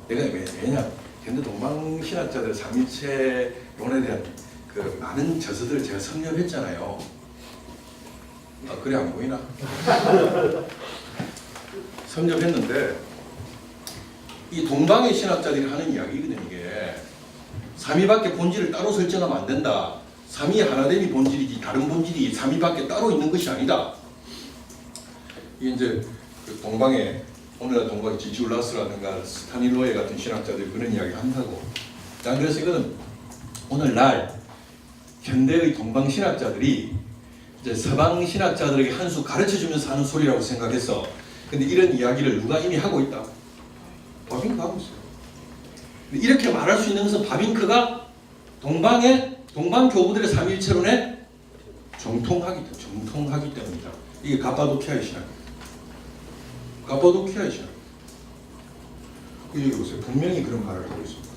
[SPEAKER 1] 내가 왜냐 현대 동방신학자들 삼위체론에 대한 그 많은 저서들을 제가 섭렵했잖아요. 그래 안 보이나? 섭렵했는데 이 동방의 신학자들이 하는 이야기거든. 이게 삼위밖에 본질을 따로 설정하면 안 된다. 삼위 하나됨이 본질이지 다른 본질이 삼위밖에 따로 있는 것이 아니다. 이게 이제 그 동방의 오늘날 동방의 지지울라스라든가 스타닐로에 같은 신학자들이 그런 이야기 한다고. 난 그래서 이거는 오늘날 현대의 동방 신학자들이 이제 서방 신학자들에게 한 수 가르쳐주면서 하는 소리라고 생각했어. 근데 이런 이야기를 누가 이미 하고 있다? 바빙크가 하고 있어요. 이렇게 말할 수 있는 것은 바빙크가 동방 교부들의 삼위일체론에 정통하기 때문이다. 이게 가파도키아의 신학이에요. 가파도키아의 신학. 여기 보세요. 분명히 그런 말을 하고 있습니다.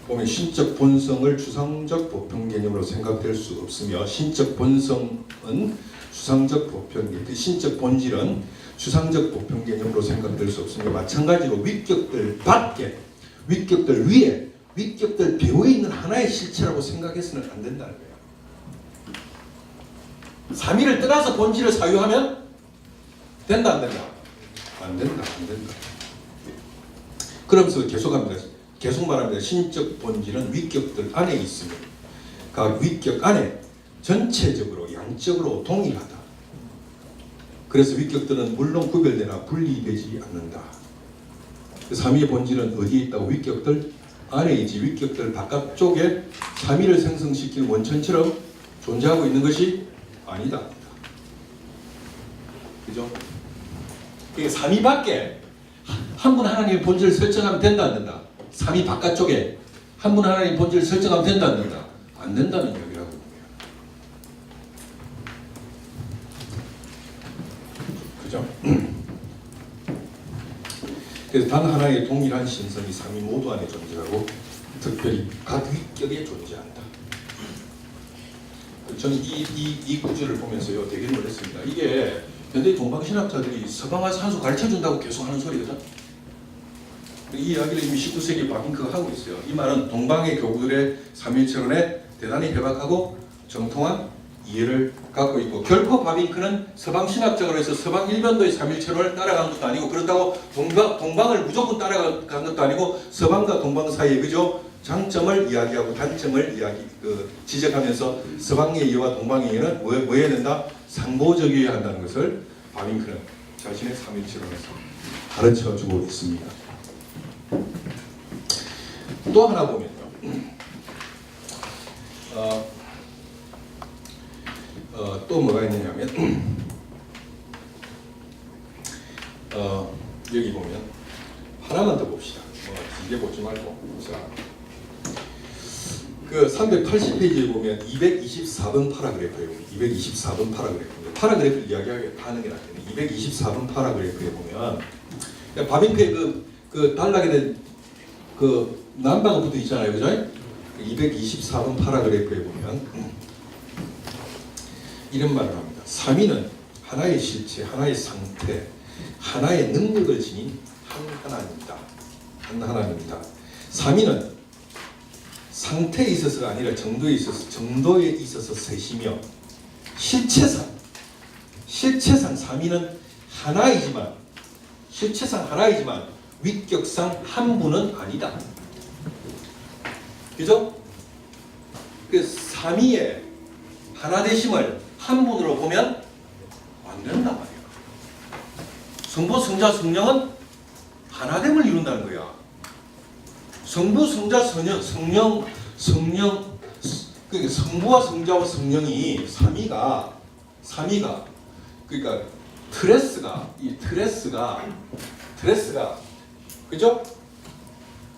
[SPEAKER 1] 보면 신적 본성을 추상적 보편 개념으로 생각될 수 없으며 신적 본성은 추상적 보편, 신적 본질은 추상적 보편 개념으로 생각될 수 없으며 마찬가지로 위격들 밖에, 위격들 위에, 위격들 배후에 있는 하나의 실체라고 생각해서는 안 된다는 거예요. 삼위를 떠나서 본질을 사유하면 된다 안 된다? 안 된다. 그러면서 계속 말합니다. 신적 본질은 위격들 안에 있으며 각 위격 안에 전체적으로 양적으로 동일하다. 그래서 위격들은 물론 구별되나 분리되지 않는다. 삼위의 본질은 어디에 있다고? 위격들 안에 있지. 위격들 바깥쪽에 삼위를 생성시키는 원천처럼 존재하고 있는 것이 아니다. 그죠? 이게 삼위 밖에 한 분 하나님의 본질을 설정하면 된다 안 된다? 삼위 바깥쪽에 한 분 하나님의 본질을 설정하면 된다 안 된다? 안 된다는 얘기라고 합니다. 그죠? 그래서 단 하나의 동일한 신성이 삼위 모두 안에 존재하고 특별히 각 위격에 존재한다. 저는 이 구절을 보면서요 되게 놀랐습니다. 이게 현대 동방신학자들이 서방 와서 한 수 가르쳐준다고 계속 하는 소리거든. 이 이야기를 이미 19세기 바빙크가 하고 있어요. 이 말은 동방의 교부들의 삼위일체론에 대단히 해박하고 정통한 이해를 갖고 있고, 결코 바빙크는 서방 신학적으로 해서 서방 일변도의 삼위일체론을 따라간 것도 아니고, 그렇다고 동방을 무조건 따라간 것도 아니고, 서방과 동방 사이에 그죠? 장점을 이야기하고 단점을 지적하면서 서방의 이해와 동방의 이해는 뭐해야 된다? 상보적이어야 한다는 것을 바빙크는 자신의 삼위일체론에서 가르쳐주고 있습니다. 또 하나 보면요. 또 뭐가 있느냐면 여기 보면 하나만 더 봅시다. 길게 보지 말고. 자, 380페이지에 보면 224번 파라그래프에 보면 224번 파라그래프입니다. 파라그래프를 이야기하는 게 낫겠네. 224번 파라그래프에 보면 바빙크의 그 단락에 대한 그 남바가 붙어 있잖아요, 그죠? 224번 파라그래프에 보면 이런 말을 합니다. 3위는 하나의 실체, 하나의 상태, 하나의 능력을 지닌 한 하나입니다. 한 하나입니다. 3위는 상태에 있어서가 아니라 정도에 있어서 셋이며 실체상 3위는 하나이지만 실체상 하나이지만 위격상 한 분은 아니다. 그죠? 그 3위의 하나되심을 한 분으로 보면 안 된단 말이야. 성부, 성자, 성령은 하나됨을 이룬다는 거야. 성부, 성자, 성령, 그러니까 성부와 성자와 성령이 3위가 그러니까 트레스가 그죠?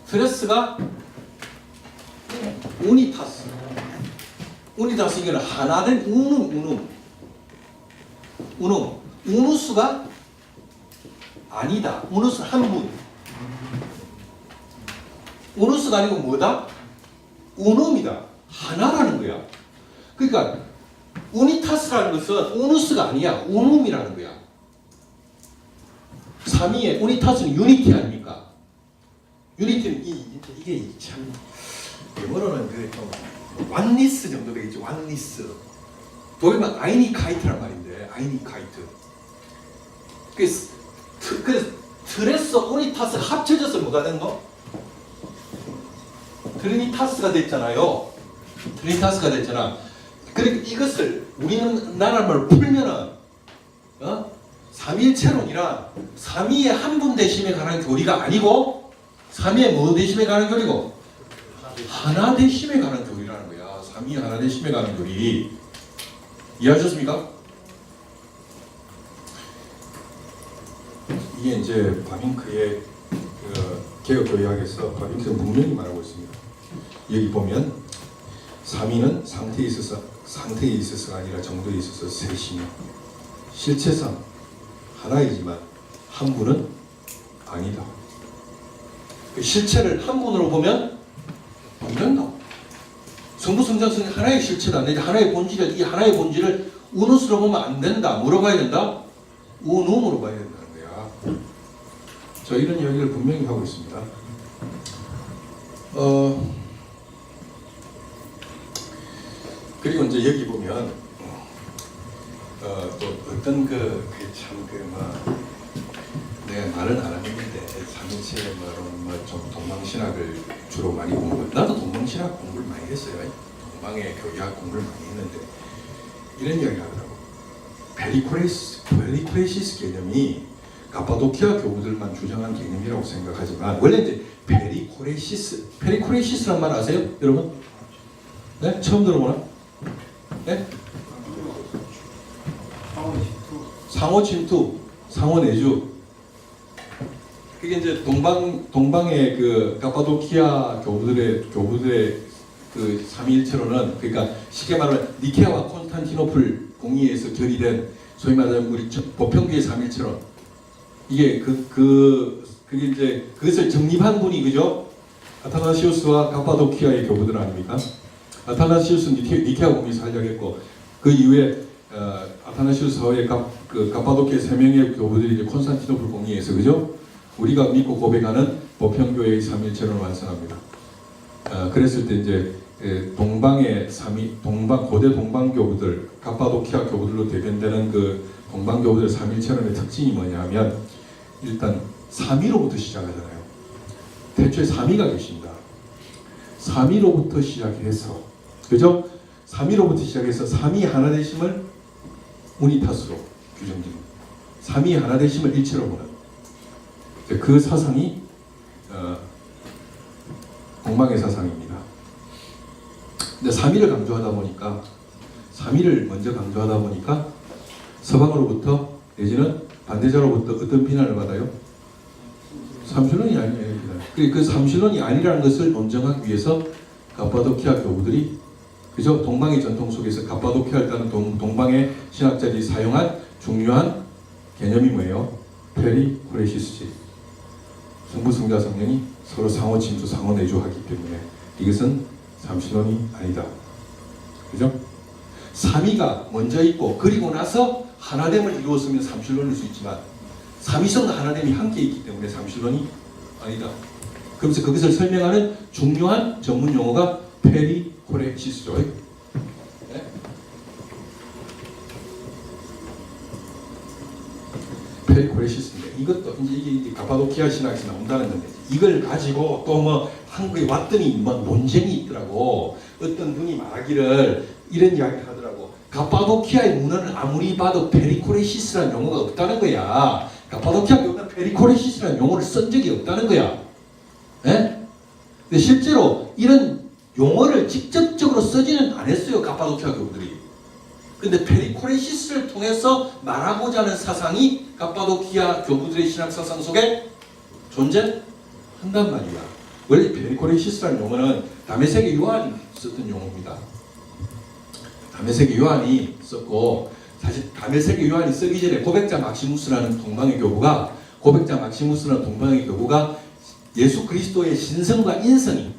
[SPEAKER 1] 트레스가 우니타스 이거는 하나된 우누스가 아니다. 우누스 한 분. 우누스가 아니고 뭐다? 우놈이다. 하나라는 거야. 그러니까 우니타스라는 것은 우누스가 아니야. 우놈이라는 거야. 3위의 우니타스는 유니티 아닙니까? 유니티는 이게 참 영어로는 그좀 완니스 정도 되겠지. 완니스. 독일말 아이니카이트란 말인데 아이니카이트. 그 트레스 우니타스가 합쳐져서 뭐가 된 거? 트리니타스가 됐잖아요. 트리니타스가 됐잖아. 그러니까 이것을 우리는 나라말 풀면은 삼위일체론이란 삼위의 한 분 되심에 관한 교리가 아니고 삼위의 뭐 되심에 관한 교리고 하나 되심에 관한 교리라는 거야. 삼위 하나 되심에 관한 교리. 이해하셨습니까? 이게 이제 바빙크의 개혁교리학에서 바빙크는 분명히 말하고 있습니다. 여기 보면 3위는 상태에 있어서가 아니라 정도에 있어서 셋이며 실체상 하나이지만 한 분은 아니다. 실체를 한 분으로 보면 안 된다. 성부, 성자, 성령 하나의 실체다. 하나의 본질을 이 하나의 본질을 우누스로 보면 안 된다. 뭐로 봐야 된다? 우놈으로 봐야 된다는 거야. 저 이런 이야기를 분명히 하고 있습니다. 그리고 이제 여기 보면 또 어떤 내가 말은 안 하는데 삼일체 좀 동방신학을 주로 많이 공부. 나도 동방신학 공부를 많이 했어요. 동방의 교리학 공부를 많이 했는데 이런 이야기 하더라고. 페리코레시스 개념이 가파도키아 교우들만 주장한 개념이라고 생각하지만 원래 이제 페리코레시스란 말 아세요, 여러분? 네, 처음 들어보나? 네? 상호 침투, 상호 내주. 그게 이제 동방의 그 가파도키아 교부들의 그 삼위일체로는 그러니까 쉽게 말하면 니케아와 콘스탄티노플 공의에서 결의된 소위 말하는 우리 보편교의 삼위일체론. 이게 그게 이제 그것을 정립한 분이 그죠? 아타나시우스와 가파도키아의 교부들 아닙니까? 아타나시우스는 니케아 공의에서 활약했고 그 이후에 아타나시우스의 가파도키아 3명의 교부들이 이제 콘스탄티노플 공의에서 그죠? 우리가 믿고 고백하는 보편교회의 삼위일체론을 완성합니다. 그랬을 때 이제 동방의 고대 동방교부들, 가파도키아 교부들로 대변되는 그 동방교부들 삼위일체론의 특징이 뭐냐면 일단 3위로부터 시작하잖아요. 대초에 3위가 계십니다. 3위로부터 시작해서 그죠? 3위로부터 시작해서 3위 하나 되심을 우니타스로 규정짓는 3위 하나 되심을 일체로 보는 그 사상이 동방의 사상입니다. 근데 3위를 강조하다 보니까 3위를 먼저 강조하다 보니까 서방으로부터 내지는 반대자로부터 어떤 비난을 받아요? 삼신론이 아니에요. 그 삼신론이 아니라는 것을 논증하기 위해서 갑바도키아 교부들이 그죠? 동방의 전통 속에서 갑바도키아를 따는 동방의 신학자들이 사용한 중요한 개념이 뭐예요? 페리코레시스지. 성부, 성자, 성령이 서로 상호 침투, 상호 내주하기 때문에 이것은 삼신론이 아니다. 그죠? 삼위가 먼저 있고 그리고 나서 하나됨을 이루었으면 삼신론일 수 있지만 삼위성과 하나됨이 함께 있기 때문에 삼신론이 아니다. 그래서 그것을 설명하는 중요한 전문 용어가 페리코레시스죠. 네? 페리코레시스인데 이것도 이게 갑바도키아 신학에서 나온다는 건데 이걸 가지고 또 뭐 한국에 왔더니 뭐 논쟁이 있더라고. 어떤 분이 말하기를 이런 이야기를 하더라고. 갑바도키아의 문헌을 아무리 봐도 페리코레시스라는 용어가 없다는 거야. 갑바도키아 교회는 페리코레시스라는 용어를 쓴 적이 없다는 거야. 예? 근데 실제로 이런 용어를 직접적으로 쓰지는 않았어요. 갑바도키아 교부들이. 근데 페리코레시스를 통해서 말하고자 하는 사상이 갑바도키아 교부들의 신학 사상 속에 존재한단 말이야. 원래 페리코레시스라는 용어는 다메섹의 요한이 썼던 용어입니다. 다메섹의 요한이 썼고 사실 다메섹의 요한이 쓰기 전에 고백자 막시무스라는 동방의 교부가 예수 그리스도의 신성과 인성이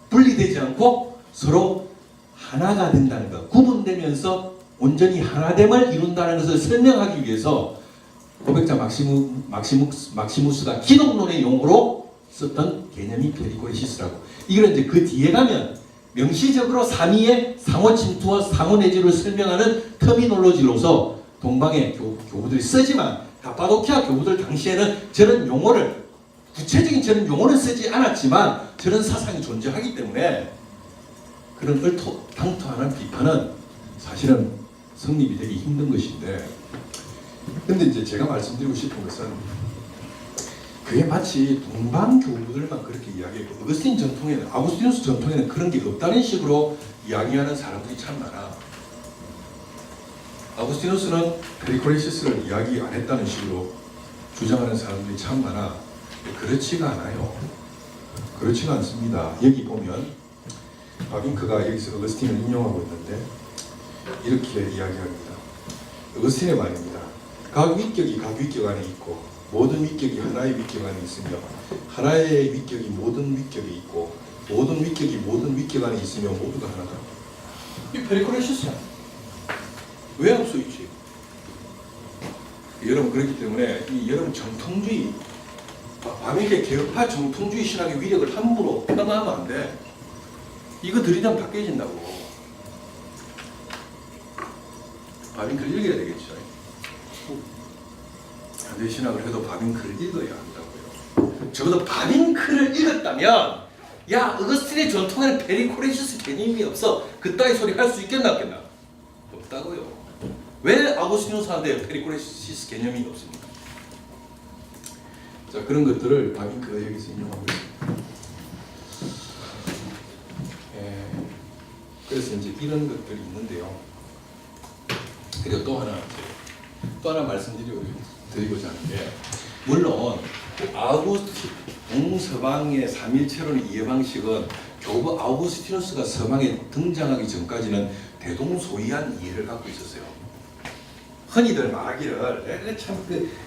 [SPEAKER 1] 분리되지 않고 서로 하나가 된다는 것, 구분되면서 온전히 하나됨을 이룬다는 것을 설명하기 위해서 고백자 막시무스가 기독론의 용어로 썼던 개념이 페리코레시스라고. 이걸 이제 그 뒤에 가면 명시적으로 삼위의 상호 침투와 상호 내주를 설명하는 터미놀로지로서 동방의 교부들이 쓰지만 갑바도키아 교부들 당시에는 저런 용어를 구체적인 저런 용어는 쓰지 않았지만 저런 사상이 존재하기 때문에 그런 당토하는 비판은 사실은 성립이 되기 힘든 것인데, 근데 이제 제가 말씀드리고 싶은 것은 그게 마치 동방 교부들만 그렇게 이야기했고 어거스틴 전통에는, 아구스티누스 전통에는 그런 게 없다는 식으로 이야기하는 사람들이 참 많아. 아구스티누스는 페리코레시스를 이야기 안 했다는 식으로 주장하는 사람들이 참 많아. 그렇지가 않아요. 그렇지가 않습니다. 여기 보면 바빙크가 여기서 어거스틴을 인용하고 있는데 이렇게 이야기합니다. 어거스틴의 말입니다. 각 위격이 각 위격 안에 있고 모든 위격이 하나의 위격 안에 있으며 하나의 위격이 모든 위격에 있고 모든 위격이 모든 위격 안에 있으며 모두가 하나다. 이 페리코레시스야. 왜 안 써있지? 여러분 그렇기 때문에 이 여러분 정통주의 바빙크의 개혁파 정통주의 신학의 위력을 함부로 폄하하면 안 돼. 이거 들이대면 다 깨진다고. 바빙크를 읽어야 되겠죠. 현대 신학을 해도 바빙크를 읽어야 한다고요. 적어도 바빙크를 읽었다면 야 어거스틴의 전통에는 페리코레시스 개념이 없어. 그따위 소리 할 수 있겠나 없겠나? 없다고요. 왜 아구스티누스한테 페리코레시스 개념이 없습니까? 자, 그런 것들을 바빙크가 여기서 인용하고 있습니다. 그래서 이제 이런 것들이 있는데요. 그리고 또 하나 말씀드리고자 하는 게, 물론 동서방의 삼일체론의 이해 방식은 교부 아우구스티누스가 서방에 등장하기 전까지는 대동소이한 이해를 갖고 있었어요. 흔히들 말하기를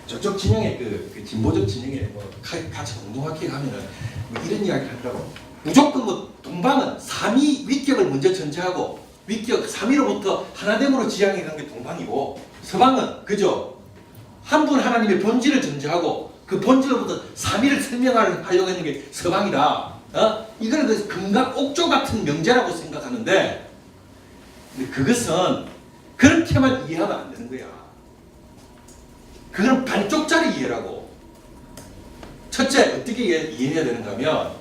[SPEAKER 1] 저쪽 진영의 그 진보적 진영에 뭐 같이 공동학회 가면은 뭐 이런 이야기를 하더라고. 무조건 뭐 동방은 삼위 위격을 먼저 전제하고 위격 삼위로부터 하나됨으로 지향해 가는 게 동방이고, 서방은 그죠? 한 분 하나님의 본질을 전제하고 그 본질로부터 삼위를 설명하려고 하는 게 서방이다. 이거는 그 금강옥조 같은 명제라고 생각하는데, 근데 그것은 그렇게만 이해하면 안 되는 거야. 그건 반쪽짜리 이해라고. 첫째, 어떻게 이해해야 되는가 하면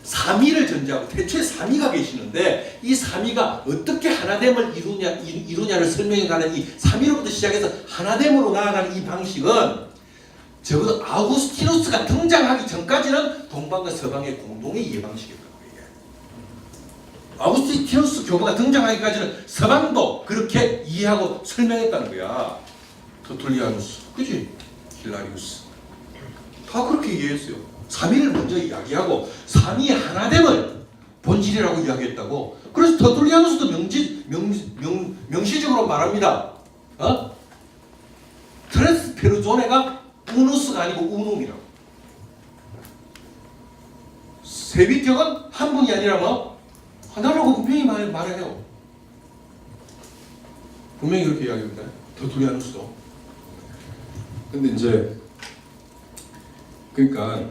[SPEAKER 1] 삼위를 전제하고, 태초에 삼위가 계시는데 이 삼위가 어떻게 하나됨을 이루냐를 설명해가는 이 삼위로부터 시작해서 하나됨으로 나아가는 이 방식은 적어도 아우구스티누스가 등장하기 전까지는 동방과 서방의 공동의 이해 방식이었다고 얘기해요. 아우구스티누스 교부가 등장하기까지는 서방도 그렇게 이해하고 설명했다는 거야. 터툴리아누스, 그지? 힐라리우스 다 그렇게 이해했어요. 삼위를 먼저 이야기하고 삼위의 하나됨을
[SPEAKER 2] 본질이라고 이야기했다고. 그래서 터툴리아누스도 명시적으로 말합니다. 트레스 페르조네가 우누스가 아니고 우눔이라고. 세비격은 한 분이 아니라 뭐 하나라고 분명히 말해요. 분명히 그렇게 이야기합니다. 터툴리아누스도.
[SPEAKER 1] 근데 이제 그러니까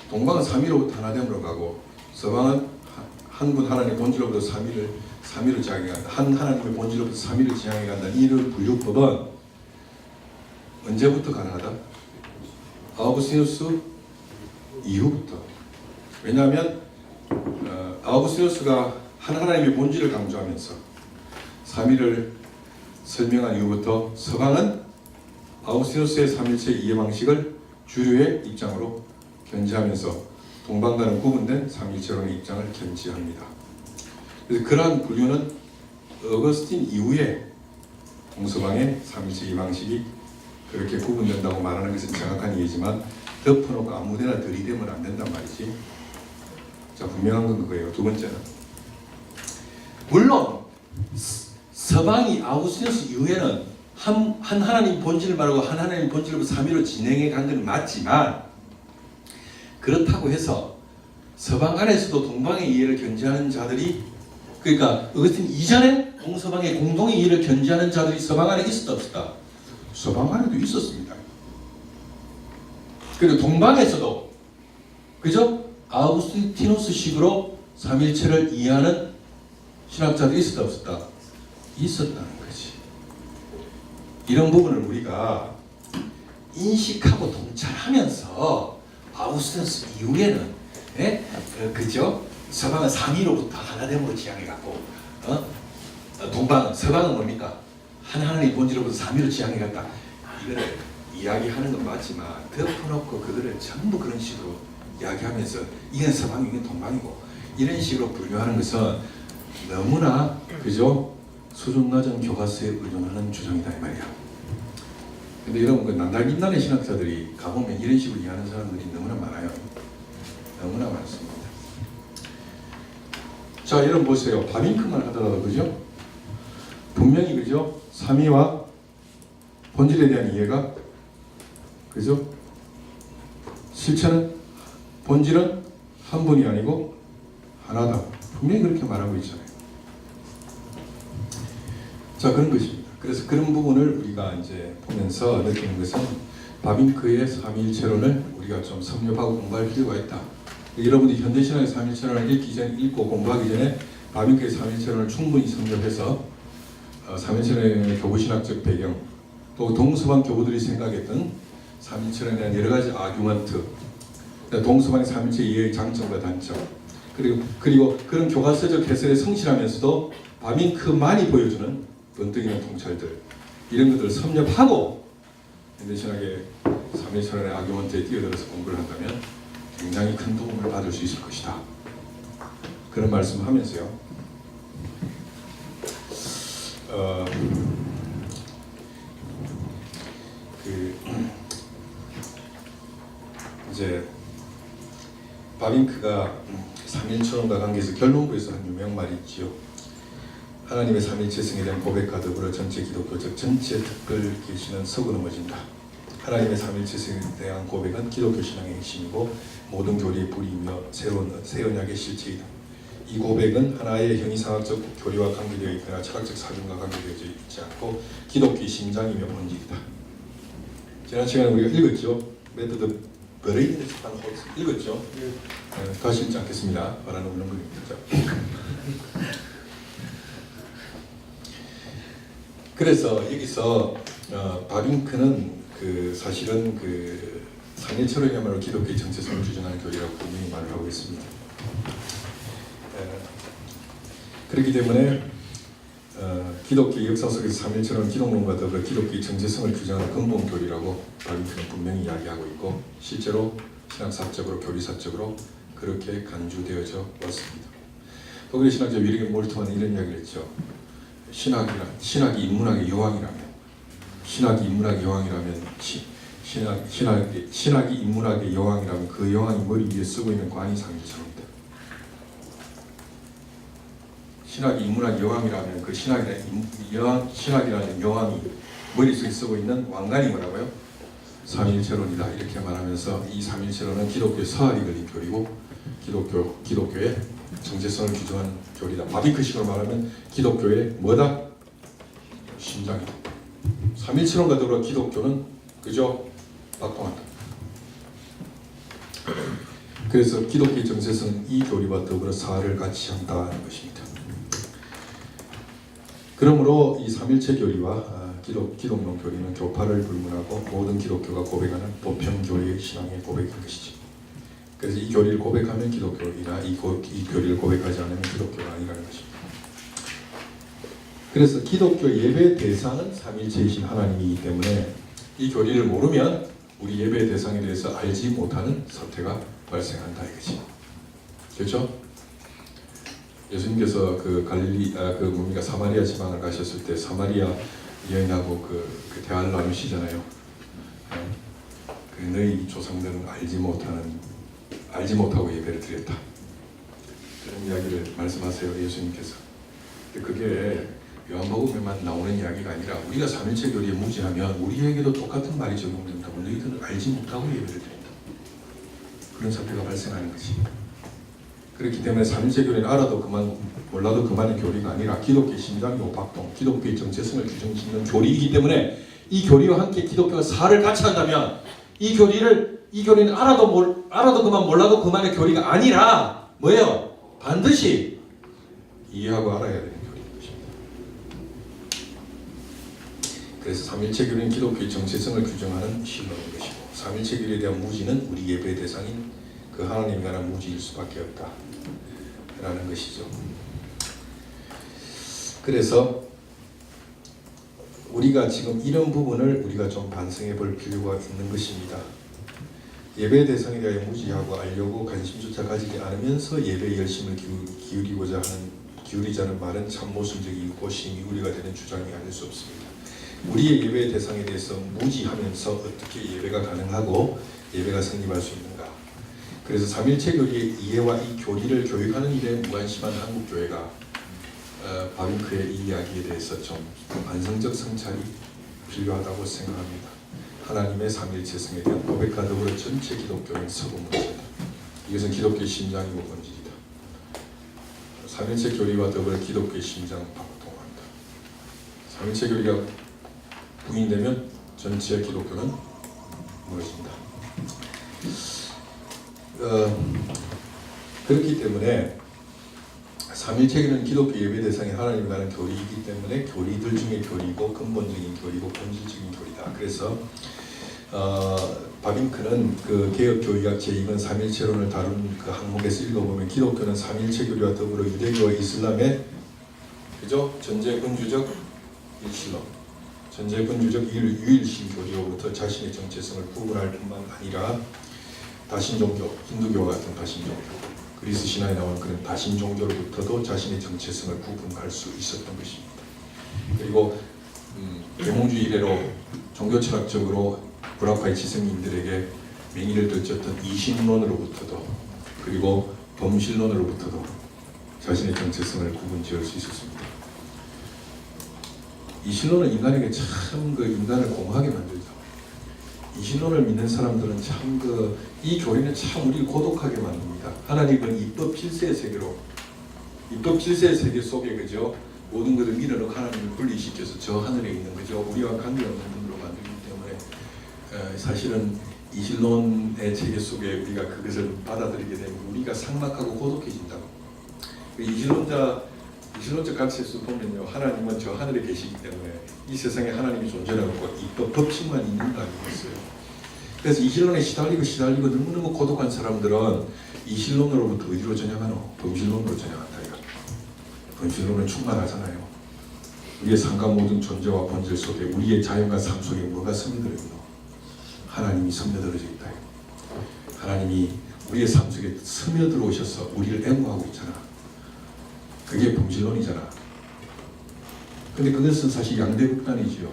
[SPEAKER 1] 동방은 삼위로부터 하나됨으로 가고 서방은 한 분 하나님의 본질로부터 삼위를 지향해 간다. 한 하나님의 본질로부터 삼위를 지향해 간다. 이런 분류법은 언제부터 가능하다? 아우구스티누스 이후부터. 왜냐하면 아우구스티누스가 한 하나님의 본질을 강조하면서 삼위를 설명한 이후부터 서방은 아우구스티누스의 삼일체 이해 방식을 주류의 입장으로 견지하면서 동방과는 구분된 삼일체론의 입장을 견지합니다. 그래서 그러한 분류는 어거스틴 이후에 동서방의 삼일체 이해 방식이 그렇게 구분된다고 말하는 것은 정확한 이해지만 덮어놓고 아무데나 들이대면 안 된단 말이지. 자, 분명한 건 그거예요. 두 번째는
[SPEAKER 2] 물론 서방이 아우구스티누스 이후에는 한 하나님 본질을 말하고 한 하나님 본질로부터 삼위로 진행해 간 건 맞지만, 그렇다고 해서 서방 안에서도 동방의 이해를 견지하는 자들이, 그러니까 어거스틴 이전에 동서방의 공동의 이해를 견지하는 자들이 서방 안에 있었다 없었다?
[SPEAKER 1] 서방 안에도 있었습니다.
[SPEAKER 2] 그리고 동방에서도 그죠? 아우구스티누스식으로 삼일체를 이해하는 신학자들이 있었다 없었다? 있었다는 거지. 이런 부분을 우리가 인식하고 동찰하면서 아우구스티누스 이후에는 그죠? 서방은 삼위로부터 하나됨으로 지향해갔고 서방은 뭡니까? 하나님의 본질로부터 삼위로 지향해갔다. 이거를 이야기하는 건 맞지만 덮어놓고 그거를 전부 그런 식으로 이야기하면서 이건 서방이고 이건 동방이고 이런 식으로 분류하는 것은 너무나 그죠? 수준 낮은 교과서에 의존하는 주장이다 이 말이야. 근데 여러분 그 난달빛나는 신학자들이 가보면 이런 식으로 이해하는 사람들이 너무나 많아요. 너무나 많습니다. 자, 여러분 보세요. 바빙크만 하더라도 그죠? 분명히 그죠? 삼위와 본질에 대한 이해가 그죠? 실체는 본질은 한 분이 아니고 하나다. 분명히 그렇게 말하고 있잖아요. 자, 그런 것입니다. 그래서 그런 부분을 우리가 이제 보면서 느끼는 것은 바빙크의 삼위일체론을 우리가 좀 섭렵하고 공부할 필요가 있다. 여러분이 현대신학의 삼위일체론을 읽고 공부하기 전에 바빙크의 삼위일체론을 충분히 섭렵해서 삼위일체론의 교부신학적 배경, 또 동서방 교부들이 생각했던 삼위일체론에 대한 여러 가지 아규먼트, 동서방의 삼위일체 이해의 장점과 단점, 그리고 그런 교과서적 해설에 성실하면서도 바빙크만이 보여주는 번뜩이는 통찰들, 이런 것들을 섭렵하고 현대신학의 삼위일체론의 아규먼트에 뛰어들어서 공부를 한다면 굉장히 큰 도움을 받을 수 있을 것이다. 그런 말씀을 하면서요. 이제 바빙크가 삼일체론과 관계에서 결론부에서 한 유명 말이 있지요. 하나님의 삼일체성에 대한 고백과 더불어 전체 기독교적 전체 특별 계시는 서고 넘어진다. 하나님의 삼일체성에 대한 고백은 기독교 신앙의 핵심이고 모든 교리의 뿌리이며 새 언약의 실체이다. 이 고백은 하나의 형이상학적 교리와 관계되어 있거나 철학적 사정과 관계되어 있지 않고 기독교의 심장이며 본질이다. 지난 시간에 우리가 읽었죠. 메토드 버레이드의 출판 호스 읽었죠. 다시 읽지 않겠습니다. 바라는 울렁거립니다. 그래서 여기서 바빙크는 사실은 삼일체론이야말로 기독교의 정체성을 주장하는 교리라고 분명히 말을 하고 있습니다. 그렇기 때문에 기독교의 역사 속에서 삼일체론은 기독론과 더불어 기독교의 정체성을 규정하는 근본 교리라고 바빙크는 분명히 이야기하고 있고 실제로 신학사적으로 교리사적으로 그렇게 간주되어져 왔습니다. 독일의 신학자 위리겐 몰트만은 이런 이야기를 했죠. 신학이 인문학의 여왕이라면 신학이 인문학의 여왕이라면 그 여왕이 머리 위에 쓰고 있는 관이 삼일체론이다.
[SPEAKER 1] 신학이 인문학 여왕이라면 그 신학이라는 여왕이 머릿속에 쓰고 있는 왕관이 뭐라고요? 삼일체론이다 이렇게 말하면서 이 삼일체론은 기독교의 서학이 걸린 교리고 기독교의 정체성을 규정하는 교리다. 바비크식으로 말하면 기독교의 뭐다? 심장이다. 삼일체론과 더불어 기독교는 그죠? 박동한다. 그래서 기독교의 정체성은 이 교리와 더불어 사활을 같이 한다는 것입니다. 그러므로 이 삼일체 교리와 기독론 교리는 교파를 불문하고 모든 기독교가 고백하는 보편교리의 신앙의 고백인 것이죠. 그래서 이 교리를 고백하면 기독교이나 이 교리를 고백하지 않으면 기독교가 아니라는 것입니다. 그래서 기독교 예배 대상은 삼일체이신 하나님이기 때문에 이 교리를 모르면 우리 예배 대상에 대해서 알지 못하는 사태가 발생한다 이것이. 그렇죠? 예수님께서 사마리아 지방을 가셨을 때 사마리아 여인하고 그 대화를 나누시잖아요. 너희 조상들은 알지 못하고 예배를 드렸다. 그런 이야기를 말씀하세요 예수님께서. 그게 요한복음에만 나오는 이야기가 아니라 우리가 삼일체 교리에 무지하면 우리에게도 똑같은 말이 적용된다고. 너희들은 알지 못하고 예배를 드린다. 그런 사태가 발생하는 것이. 그렇기 때문에 삼일체 교리는 알아도 그만 몰라도 그만의 교리가 아니라 기독교의 심장이고 박동, 기독교의 정체성을 규정짓는 교리이기 때문에 이 교리와 함께 기독교가 사활을 같이 한다면 이 교리는 알아도 그만 몰라도 그만의 교리가 아니라 뭐예요? 반드시 이해하고 알아야 되는 교리인 것입니다. 그래서 삼일체 교리는 기독교의 정체성을 규정하는 신론인 것이고 삼일체 교리에 대한 무지는 우리 예배의 대상인 그 하나님에 관한 무지일 수밖에 없다 라는 것이죠. 그래서 우리가 지금 이런 부분을 우리가 좀 반성해 볼 필요가 있는 것입니다. 예배 대상에 대하여 무지하고 알려고 관심조차 가지지 않으면서 예배에 열심을 기울이자는 말은 참 모순적이고 심히 우리가 되는 주장이 아닐 수 없습니다. 우리의 예배의 대상에 대해서 무지하면서 어떻게 예배가 가능하고 예배가 성립할 수 있는가. 그래서 삼일체 교리의 이해와 이 교리를 교육하는 일에 무관심한 한국교회가 바빙크의 이 이야기에 대해서 좀 반성적 성찰이 필요하다고 생각합니다. 하나님의 삼일체성에 대한 고백과 더불어 전체 기독교인 서구문제다. 이것은 기독교의 심장이고 본질이다. 삼일체 교리와 더불어 기독교의 심장 박동한다. 삼일체 교리가 부인되면 전체 기독교는 무너진다. 그렇기 때문에 삼일체계는 기독교 예배 대상이 하나님에 관한 교리이기 때문에 교리들 중에 교리고 근본적인 교리고 본질적인 교리다. 그래서 바빙크는 그 개혁교의학 제2권 삼일체론을 다룬 그 항목에서 읽어보면 기독교는 삼일체 교리와 더불어 유대교와 이슬람의 그죠? 전제군주적 일신론, 전제군주적 유일신 교리로부터 자신의 정체성을 구분할 뿐만 아니라 다신종교, 힌두교 같은 다신종교, 그리스 신화에 나오는 그런 다신종교로부터도 자신의 정체성을 구분할 수 있었던 것입니다. 그리고 계몽주의 이래로 종교철학적으로 불합화의 지성인들에게 맹의를 떨쳤던 이신론으로부터도 그리고 범신론으로부터도 자신의 정체성을 구분지을 수 있었습니다. 이신론은 인간에게 참 인간을 공허하게 만들죠. 이신론을 믿는 사람들은 참 이 교리는 참 우리를 고독하게 만듭니다. 하나님은 입법 질서의 세계로, 입법 질서의 세계 속에 그죠? 모든 것을 밀어넣고 하나님을 분리시켜서 저 하늘에 있는 그죠? 우리와 관계없는 분으로 만들기 때문에 사실은 이신론의 체계 속에 우리가 그것을 받아들이게 되면 우리가 삭막하고 고독해진다고. 이신론적 가치에서 보면요, 하나님은 저 하늘에 계시기 때문에 이 세상에 하나님이 존재하고 입법 법칙만 있는 거 아니겠어요? 그래서 이신론에 시달리고 너무너무 고독한 사람들은 이신론으로부터 어디로 전향하노? 범신론으로 전향한다 이거. 범신론은 충만하잖아요. 우리의 삶과 모든 존재와 본질 속에 우리의 자연과 삶 속에 뭐가 스며들어 있노? 하나님이 스며들어져 있다. 하나님이 우리의 삶 속에 스며들어 오셔서 우리를 애무하고 있잖아. 그게 범신론이잖아. 근데 그것은 사실 양대극단이지요.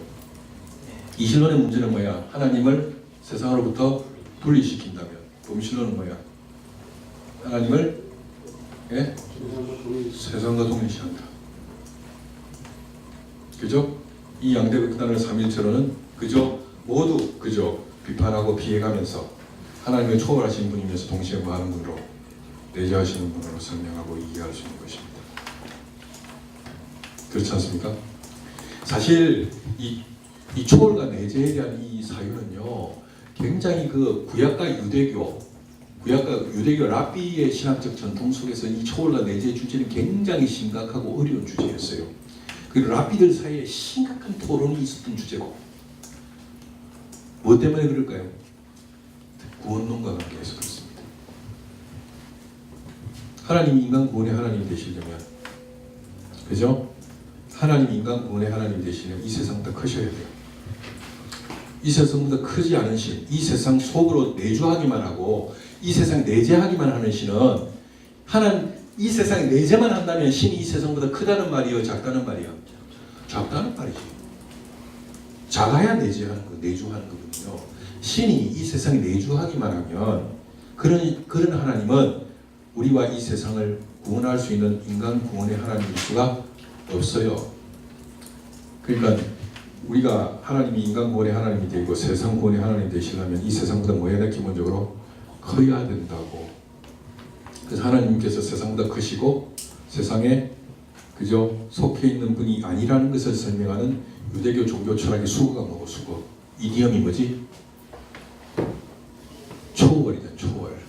[SPEAKER 1] 이신론의 문제는 뭐야? 하나님을 세상으로부터 분리시킨다면, 범신론은 뭐야? 하나님을 세상과 동일시한다.
[SPEAKER 2] 그죠? 이 양대 극단을 삼일체로는 그저 모두 그저 비판하고 피해가면서 하나님의 초월하신 분이면서 동시에 많은 분으로 내재하시는 분으로 설명하고 이해할 수 있는 것입니다. 그렇지 않습니까? 사실 이 초월과 내재에 대한 이 사유는요, 굉장히 그 구약과 유대교 랍비의 신학적 전통 속에서 이 초월과 내재의 주제는 굉장히 심각하고 어려운 주제였어요. 그리고 랍비들 사이에 심각한 토론이 있었던 주제고, 뭐 때문에 그럴까요? 구원론과 관계해서 그렇습니다. 하나님이 인간 구원의 하나님이 되시려면, 그죠? 하나님 인간 구원의 하나님 되시려면 이 세상보다 크셔야 돼요. 이 세상보다 크지 않은 신, 이 세상 속으로 내주하기만 하고 이 세상 내재하기만 하는 신은 이 세상에 내재만 한다면 신이 이 세상보다 크다는 말이요, 작다는 말이요? 작다는 말이지. 작아야 내재하는 거, 내주하는 거거든요. 신이 이 세상에 내주하기만 하면 그런 하나님은 우리와 이 세상을 구원할 수 있는 인간 구원의 하나님일 수가 없어요. 그러니까 우리가 하나님이 인간 구원의 하나님이 되고 세상 구원의 하나님이 되시려면 이 세상보다 뭐 해야 돼? 기본적으로 커야 된다고. 그래서 하나님께서 세상보다 크시고 세상에 그저 속해 있는 분이 아니라는 것을 설명하는 유대교 종교 철학의 수거가 뭐고 수거. 이디엄이 뭐지? 초월이다. 초월.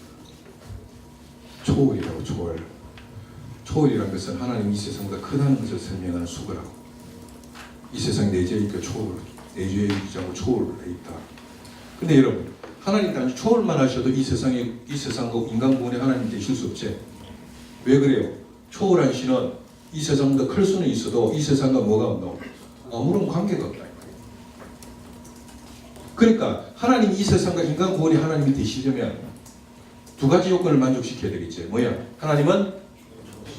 [SPEAKER 2] 초월이라고 초월. 초월이라는 것은 하나님이 이 세상보다 크다는 것을 설명하는 수거라고. 이 세상에 내재해 있고 초월, 내재해 있지 않고 초월해 있다. 근데 여러분, 하나님 단지 초월만 하셔도 이 세상과 인간 구원의 하나님 되실 수 없지. 왜 그래요? 초월한 신은 이 세상보다 클 수는 있어도 이 세상과 뭐가 없노? 아무런 관계가 없다. 그러니까 하나님이 이 세상과 인간 구원의 하나님이 되시려면 두 가지 요건을 만족시켜야 되겠지. 뭐야? 하나님은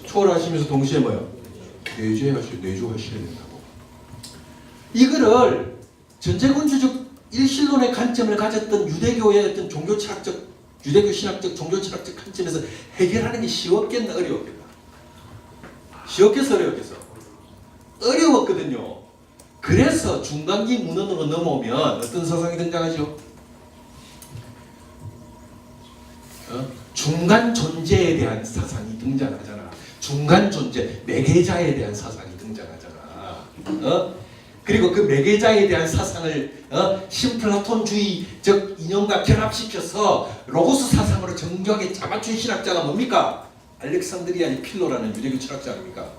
[SPEAKER 2] 초월하시면서 동시에 뭐야? 내주하셔야 된다고. 이거를 전제군주적 일신론의 관점을 가졌던 유대교의 어떤 종교철학적, 유대교 신학적, 종교철학적 관점에서 해결하는 게 쉬웠겠나 어려웠겠나? 쉬웠겠어 어려웠겠어? 어려웠거든요. 그래서 중간기 문헌으로 넘어오면 어떤 사상이 등장하죠? 중간 존재에 대한 사상이 등장하잖아. 중간 존재, 매개자에 대한 사상이 등장하잖아. 그리고 그 매개자에 대한 사상을 신플라톤주의적 이념과 결합시켜서 로고스 사상으로 정교하게 잡아준 신학자가 뭡니까? 알렉산드리아의 필로라는 유대교 철학자 아닙니까?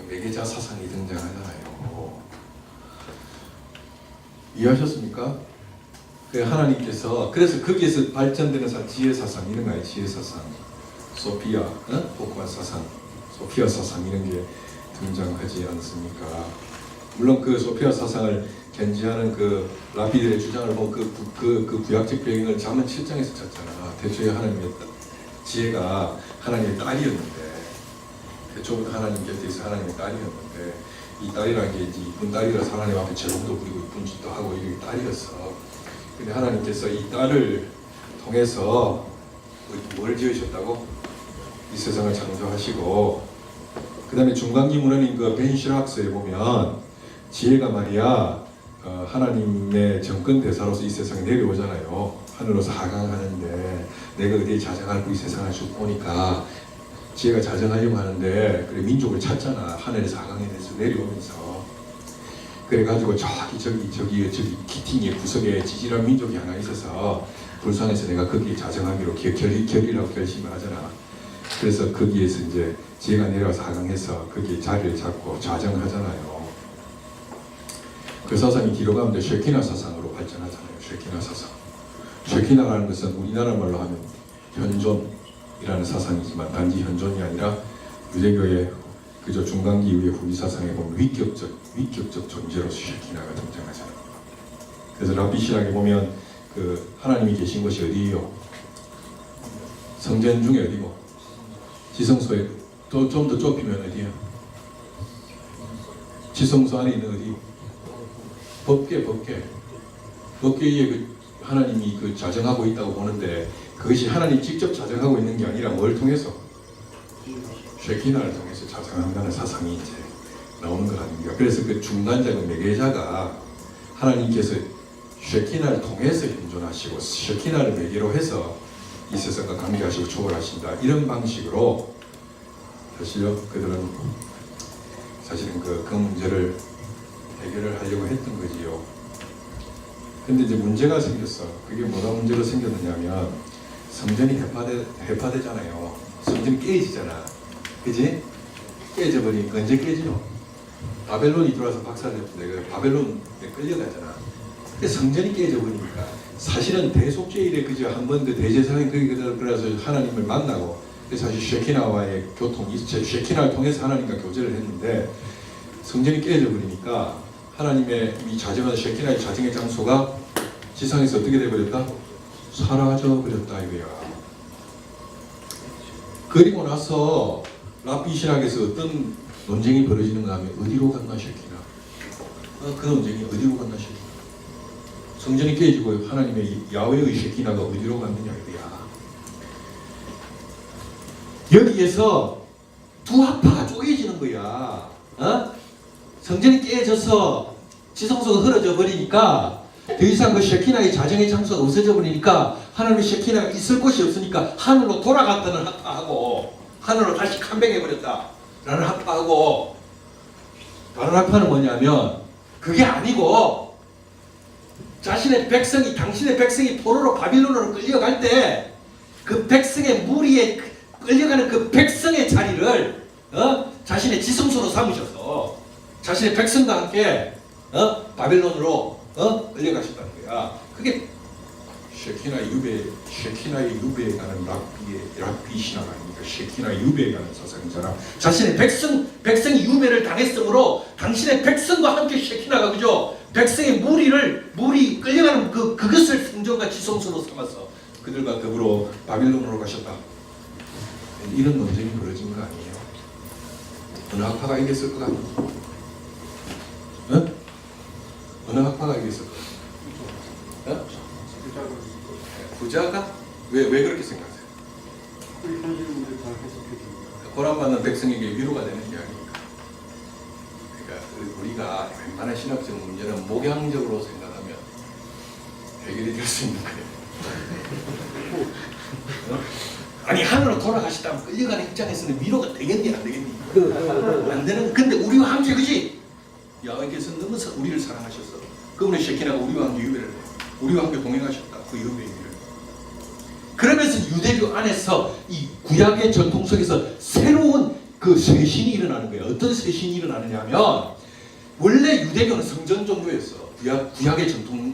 [SPEAKER 2] 매개자 사상이 등장하잖아요. 이해하셨습니까? 하나님께서 그래서 거기에서 발전되는 지혜 사상 이런 거예요. 지혜 사상, 소피아, 복과 사상, 소피아 사상 이런 게 등장하지 않습니까? 물론 그 소피아 사상을 견지하는 그 라피들의 주장을 보면 그 구약적 배경을 잠언 7장에서 찾잖아. 대초에 하나님의 지혜가 하나님의 딸이었는데, 대초부터 하나님 곁에 있어 하나님의 딸이었는데, 이 딸이라는 게 이제 이쁜 딸이라서 하나님 앞에 제목도 부리고 이쁜 짓도 하고 이게 딸이었어. 근데 하나님께서 이 딸을 통해서 뭘 지으셨다고? 이 세상을 창조하시고, 그 다음에 중간기 문헌인 그 벤시락서에 보면 지혜가 말이야 하나님의 정권 대사로서 이 세상에 내려오잖아요. 하늘로서 하강하는데 내가 어디에 자정하고 이 세상을 쭉 보니까 지혜가 자정하려고 하는데 그래 민족을 찾잖아. 하늘에서 하강해서 내려오면서 그래가지고 저기 키팅의 구석에 지질한 민족이 하나 있어서 불쌍해서 내가 거기에 자정하기로 결의라고 결심을 하잖아. 그래서 거기에서 이제 지혜가 내려와서 하강해서 거기에 자리를 잡고 자정하잖아요. 그 사상이 뒤로 가면 쉐키나 사상으로 발전하잖아요. 쉐키나 사상. 쉐키나라는 것은 우리나라 말로 하면 현존이라는 사상이지만 단지 현존이 아니라 유대교의 그저 중간기 이후의 후기 사상에 보면 위격적 존재로서 쉐키나가 등장하잖아요. 그래서 랍비 신학에 보면 그 하나님이 계신 것이 어디예요? 성전 중에 어디고? 지성소에 좀 더 좁히면 어디야? 지성소 안에 있는 어디? 법궤 위에 그 하나님이 그 자정하고 있다고 보는데 그것이 하나님 직접 자정하고 있는 게 아니라 뭘 통해서? 쉐키나를 통해서 자정한다는 사상이 이제
[SPEAKER 1] 나오는 거 아닙니까? 그래서 그 중간자가 매개자가 하나님께서 쉐키나를 통해서 현존하시고 쉐키나를 매개로 해서 이 세상과 관계하시고 초월하신다. 이런 방식으로 사실요 그들은 사실은 그 문제를 해결을 하려고 했던 거지요. 근데 이제 문제가 생겼어. 그게 뭐가 문제가 생겼느냐면 성전이 해파되잖아요. 성전이 깨지잖아. 그지? 깨져버리니까 언제 깨지노? 바벨론이 들어와서 박살냈는데 그 바벨론에 끌려가잖아. 근데 성전이 깨져버리니까 사실은 대속죄일에 그저 한번 그 대제사장이 거기 들어가서 하나님을 만나고 사실 쉐키나와의 교통, 쉐키나를 통해서 하나님과 교제를 했는데 성전이 깨져버리니까 하나님의 이 자정한 쉐키나의 자정의 장소가 지상에서 어떻게 돼버렸다? 사라져버렸다 이거야. 그리고 나서 랍비 신학에서 어떤 논쟁이 벌어지는가 하면 어디로 갔나 쉐키나. 그 논쟁이 어디로 갔나 쉐키나. 성전이 깨지고 하나님의 야훼의 쉐키나가 어디로 갔느냐 이거야. 여기에서 두 학파가 쪼개지는 거야. 성전이 깨져서 지성소가 흐려져 버리니까 더 이상 그 쉐키나의 자정의 장소가 없어져 버리니까 하나님의 쉐키나가 있을 곳이 없으니까 하늘로 돌아갔다는 학파하고 하늘로 다시 컴백해 버렸다라는 학파하고 다른 학파는 뭐냐면 그게 아니고 자신의 백성이 당신의 백성이 포로로 바빌론으로 끌려갈 때 그 백성의 무리에 끌려가는 그 백성의 자리를 자신의 지성소로 삼으셔서 자신의 백성과 함께 바벨론으로 끌려가셨다는 거야. 그게 쉐키나의 유배에 가는 랍비 신학 아닙니까? 쉐키나의 유배에 가는 사상이잖아. 자신의 백성이 유배를 당했으므로 당신의 백성과 함께 쉐키나가 그죠? 백성의 무리 끌려가는 그것을 성전과 지성소로 삼아서 그들과 더불어 바빌론으로 가셨다. 이런 논쟁이 벌어진 거 아니에요? 어느 학파가 이겼을 것 같아요? 어느 학파가 이겼을 것 같아요? 부자가? 왜 그렇게 생각하세요? 고난받는 백성에게 위로가 되는 이야기니까. 그러니까 우리가 웬만한 신학적 문제는 목양적으로 생각하면 해결이 될 수 있는 거예요. 아니 하늘로 돌아가시다면 끌려가는 입장에서는 위로가 되겠니 안 되겠니? 안 되는. 근데 우리와 함께 그지? 야훼께서 너무 우리를 사랑하셨어. 그분의 쉐키나가 우리와 함께 유배를 해. 우리와 함께 동행하셨다. 그 유배의 일을. 그러면서 유대교 안에서 이 구약의 전통 속에서 새로운 그 쇄신이 일어나는 거예요. 어떤 쇄신이 일어나느냐면 원래 유대교는 성전 종교였어. 구약의 전통을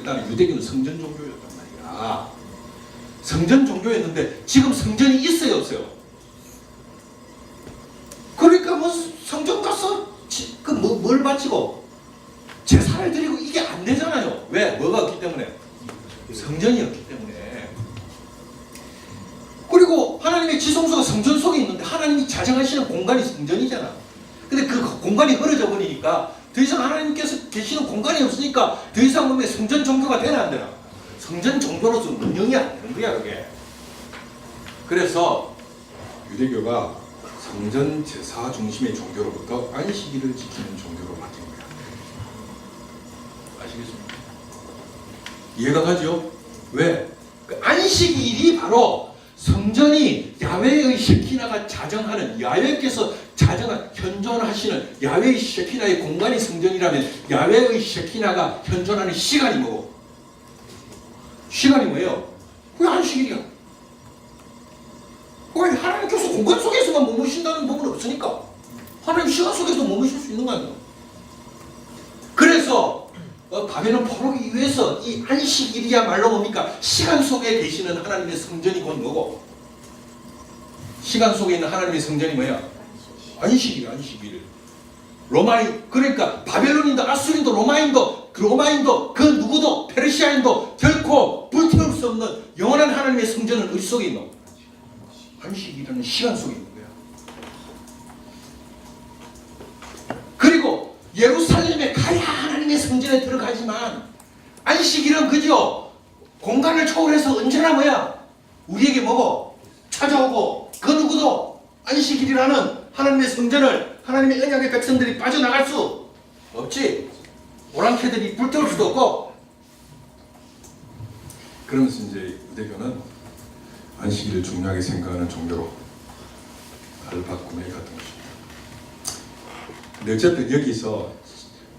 [SPEAKER 1] 따른 유대교는 성전 종교였단 말이야. 성전 종교였는데 지금 성전이 있어요 없어요? 그러니까 뭐 성전 가서 뭘 바치고 제사를 드리고 이게 안 되잖아요. 왜? 뭐가 없기 때문에? 성전이 없기 때문에. 그리고 하나님의 지성소가 성전 속에 있는데 하나님이 자정하시는 공간이 성전이잖아. 근데 그 공간이 흐려져 버리니까 더 이상 하나님께서 계시는 공간이 없으니까 더 이상 보면 성전 종교가 되나 안 되나? 성전 종교로서 운영이 안 되는 거야 그게. 그래서 유대교가 성전 제사 중심의 종교로부터 안식일을 지키는 종교로 바뀐 거야. 아시겠습니까? 이해가 가죠? 왜? 그 안식일이 바로 성전이 야훼의 쉐키나가 자정하는, 야훼께서 자정한 현존하시는 야훼의 쉐키나의 공간이 성전이라면 야훼의 쉐키나가 현존하는 시간이 뭐고? 시간이 뭐예요? 그게 안식일이야. 왜 하나님께서 공간 속에서만 머무신다는 부분은 없으니까 하나님 시간 속에서 머무실 수 있는 거 아니에요? 그래서 바벨론 포로기 위해서 이 안식일이야말로 뭡니까? 시간 속에 계시는 하나님의 성전이 곧 뭐고? 시간 속에 있는 하나님의 성전이 뭐야? 안식일, 안식일. 로마인, 그러니까 바벨론인도 아수리인도 로마인도 그 누구도 페르시아인도 결코 불태울 수 없는 영원한 하나님의 성전은 어디 속에 있노? 안식이라는 시간 속에 있는 거야. 그리고 예루살렘에 가야 하나님의 성전에 들어가지만 안식일은 그저 공간을 초월해서 언제나 뭐야? 우리에게 뭐고? 찾아오고 그 누구도 안식일이라는
[SPEAKER 3] 하나님의 성전을 하나님의 언약의 백성들이 빠져나갈 수 없지. 오랑캐들이 불태울 수도 없고.
[SPEAKER 1] 그러면서 이제 유대교는 안식일을 중요하게 생각하는 종교로 바꾸며 갔던 것입니다. 근데 어쨌든 여기서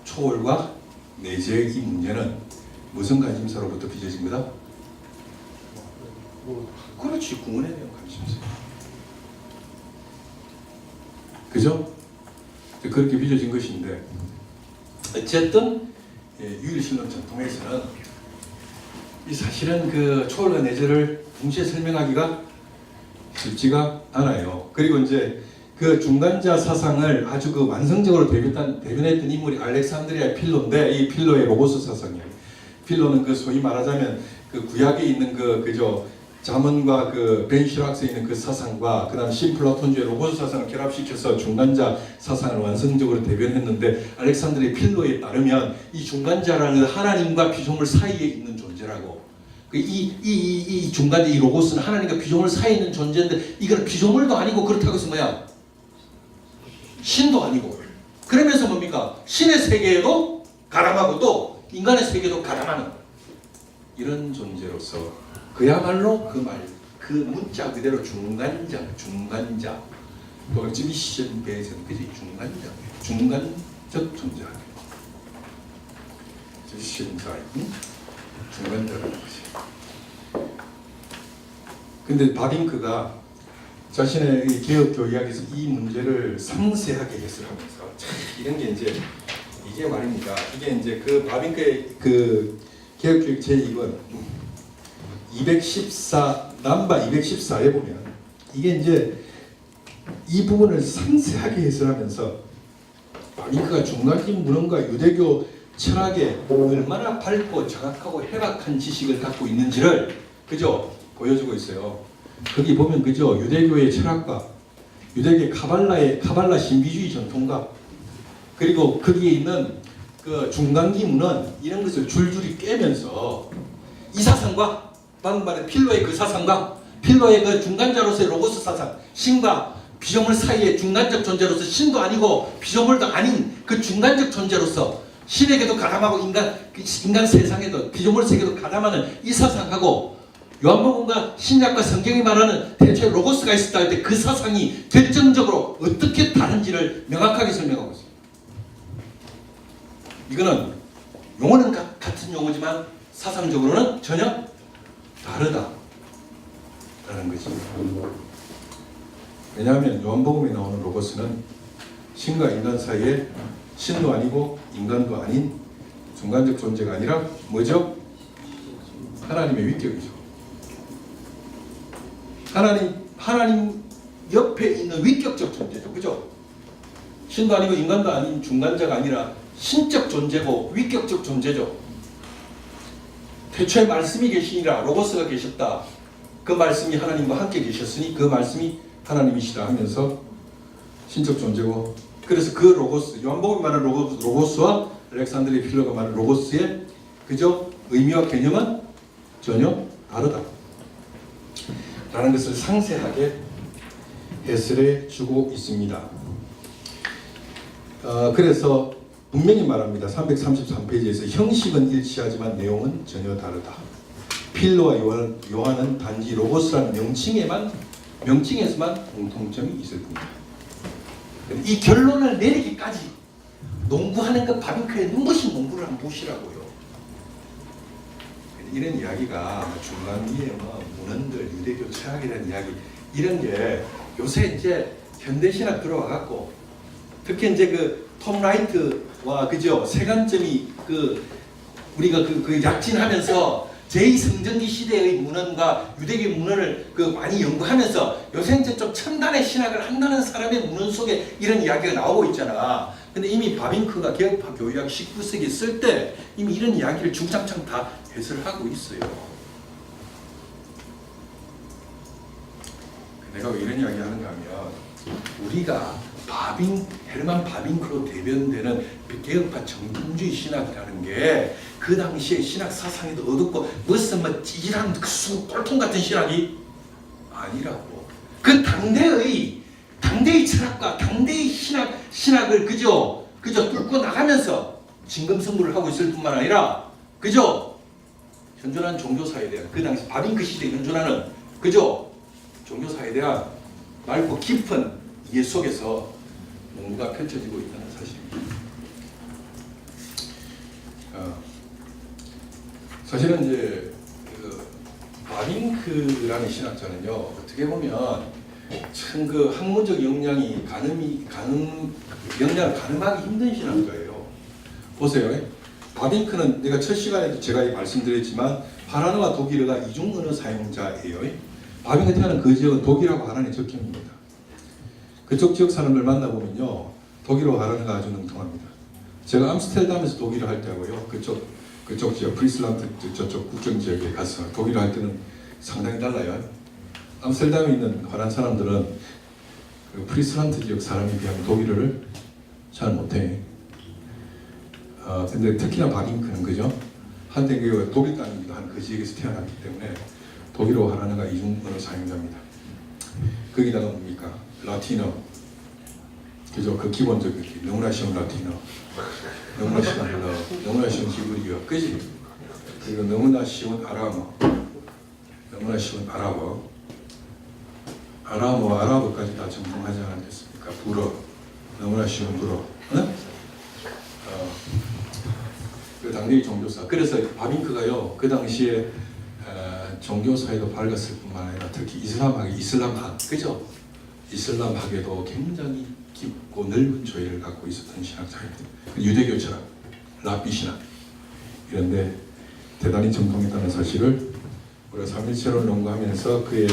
[SPEAKER 1] 초월과 내재의 이 문제는 무슨 관심사로부터 빚어진 거다? 그렇지, 구원에 대한 관심사. 그죠? 그렇게 빚어진 것인데 어쨌든 유일신론 전통에서는 이 사실은 그 초월과 내재를 동시에 설명하기가 쉽지가 않아요. 그리고 이제 그 중간자 사상을 아주 그 완성적으로 대변했던 인물이 알렉산드리아 필로인데, 이 필로의 로고스 사상이에요. 필로는 그 소위 말하자면 그 구약에 있는 그저 자문과 그 벤시락스에 있는 그 사상과 그다음 신플라톤주의 로고스 사상을 결합시켜서 중간자 사상을 완성적으로 대변했는데, 알렉산드리아 필로에 따르면 이 중간자라는 하나님과 피조물 사이에 있는 존재라고. 이 중간자 이 로고스는 하나님과 피조물 사이에 있는 존재인데, 이건 피조물도 아니고 그렇다고 해서 뭐야? 신도 아니고. 그러면서 뭡니까? 신의 세계에도 가담하고 또 인간의 세계도 가담하는 이런 존재로서 그야말로 그 문자 그대로 중간자 또 지미션 배에서는 그지 중간적 존재 지미션사이 중간자라는 것이. 근데 바빙크가 자신의 이 개혁 교리학에서 이 문제를 상세하게 해설하면서 이런 게 이제 이게 말입니다. 이게 이제 그 바빙크의 그 개혁 교육 제2권 214 남바 214에 보면 이게 이제 이 부분을 상세하게 해설하면서 바빙크가 중간적 문헌과 유대교 철학에 얼마나 밝고 정확하고 해박한 지식을 갖고 있는지를 그죠 보여주고 있어요. 거기 보면 그죠 유대교의 철학과 유대교의 카발라 신비주의 전통과 그리고 거기에 있는 그 중간기 문헌 이런 것을 줄줄이 깨면서 이 사상과 방금 말한 필로의 그 사상과 필로의 그 중간자로서의 로고스 사상, 신과 피조물 사이의 중간적 존재로서 신도 아니고 피조물도 아닌 그 중간적 존재로서 신에게도 가담하고 인간 세상에도 피조물 세계도 가담하는 이 사상하고 요한복음과 신약과 성경이 말하는 대체 로고스가 있었다 할 때 그 사상이 결정적으로 어떻게 다른지를 명확하게 설명하고 있습니다. 이거는 용어는 같은 용어지만 사상적으로는 전혀 다르다라는 거지. 왜냐하면 요한복음에 나오는 로고스는 신과 인간 사이에 신도 아니고 인간도 아닌 중간적 존재가 아니라 뭐죠? 하나님의 위격이죠. 하나님 옆에 있는 위격적 존재죠. 그죠? 신도 아니고 인간도 아닌 중간자가 아니라 신적 존재고 위격적 존재죠. 태초에 말씀이 계시니라 로고스가 계셨다. 그 말씀이 하나님과 함께 계셨으니 그 말씀이 하나님이시다 하면서 신적 존재고, 그래서 그 로고스, 요한복음이 말하는 로고스와 알렉산드리아 필로가 말하는 로고스의 그저 의미와 개념은 전혀 다르다 라는 것을 상세하게 해설해 주고 있습니다. 그래서 분명히 말합니다. 333페이지에서 형식은 일치하지만 내용은 전혀 다르다. 필로와 요한은 단지 로고스라는 명칭에서만 공통점이 있을 뿐이다. 이 결론을 내리기까지 농구하는 그 바빙크의 눈부신 농구를 한번 보시라고요. 이런 이야기가 중간기의 문헌들, 유대교 철학이라는 이야기, 이런 게 요새 이제 현대신학 들어와 갖고 특히 이제 그 톰 라이트와 그죠 세관점이 그 우리가 그 약진하면서 제2성전기 시대의 문헌과 유대교 문헌을 그 많이 연구하면서 요새 이제 좀 첨단의 신학을 한다는 사람의 문헌 속에 이런 이야기가 나오고 있잖아. 근데 이미 바빙크가 개혁파 교리학 19세기 쓸 때 이미 이런 이야기를 중장창 다 해설하고 있어요. 내가 왜 이런 이야기 하는가 하면 우리가 헤르만 바빙크로 대변되는 개혁파 정통주의 신학이라는 게 그 당시에 신학 사상에도 어둡고 무슨 찌질한 꼴통 같은 신학이 아니라고. 그 당대의
[SPEAKER 3] 당대의 철학과 당대의 신학을 그저 뚫고 나가면서 진검승부를 하고 있을 뿐만 아니라 그저 현존한 종교사에 대한 그 당시 바빙크 시대에 현존하는 그저 종교사에 대한 맑고 깊은 이해 속에서 연구가 펼쳐지고 있다는 사실입니다.
[SPEAKER 1] 사실은 이제 그 바빙크라는 신학자는요, 어떻게 보면 참 그 학문적 역량을 가늠하기 힘든 신학자예요. 보세요. 바빙크는 내가 첫 시간에도 제가 말씀드렸지만 파라노와 독일어가 이중 언어 사용자예요. 바빙크 태어난 그 지역은 독일하고 하란의 접경입니다. 그쪽 지역 사람들 만나보면요, 독일어 하란어가 아주 능통합니다. 제가 암스테르담에서 독일어 할 때하고요, 그쪽 지역 프리슬란드 저쪽 국경 지역에 가서 독일어 할 때는 상당히 달라요. 암스테르담에 있는 화란 사람들은 그 프리슬란드 지역 사람에 비하면 독일어를 잘 못해. 근데 특히나 바빙크는 그죠? 한때 그 독일 땅이기도 한 그 지역에서 태어났기 때문에 독일어 하나가 이중언어 사용자입니다. 거기다가 뭡니까? 라틴어. 그죠? 그 기본적인 너무나 쉬운 라틴어, 너무나 쉬운 헬러, 너무나 쉬운 히브리어, 그지? 그리고 너무나 쉬운 아람어, 너무나 쉬운 아랍어, 아랍어까지 다 전공하지 않았겠습니까? 불어, 너무나 쉬운 불어. 응? 그 당대의 종교사. 그래서 바빙크가요, 그 당시에 종교사에도 밝았을 뿐만 아니라 특히 이슬람학, 그죠? 이슬람학에도 굉장히 깊고 넓은 조예를 갖고 있었던 신학자입니다. 유대교 철학, 랍비 신학 이런데 대단히 정통했다는 사실을 우리가 삼일체론을 연구하면서 그의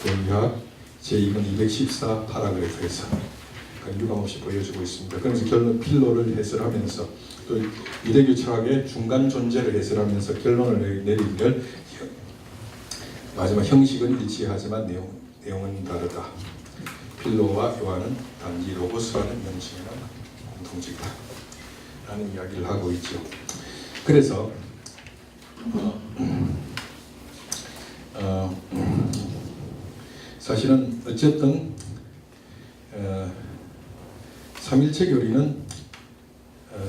[SPEAKER 1] 교리학 제2권 214 파라그래프에서 유감없이 보여주고 있습니다. 그래서 결론 필로를 해설하면서 또 유대교 철학의 중간 존재를 해설하면서 결론을 내리기를 마지막 형식은 일치하지만 내용은 다르다. 필로와 요한은 단지 로고스라는 명칭이나 공통적이다 라는 이야기를 하고 있죠. 그래서 사실은 어쨌든 삼일체 교리는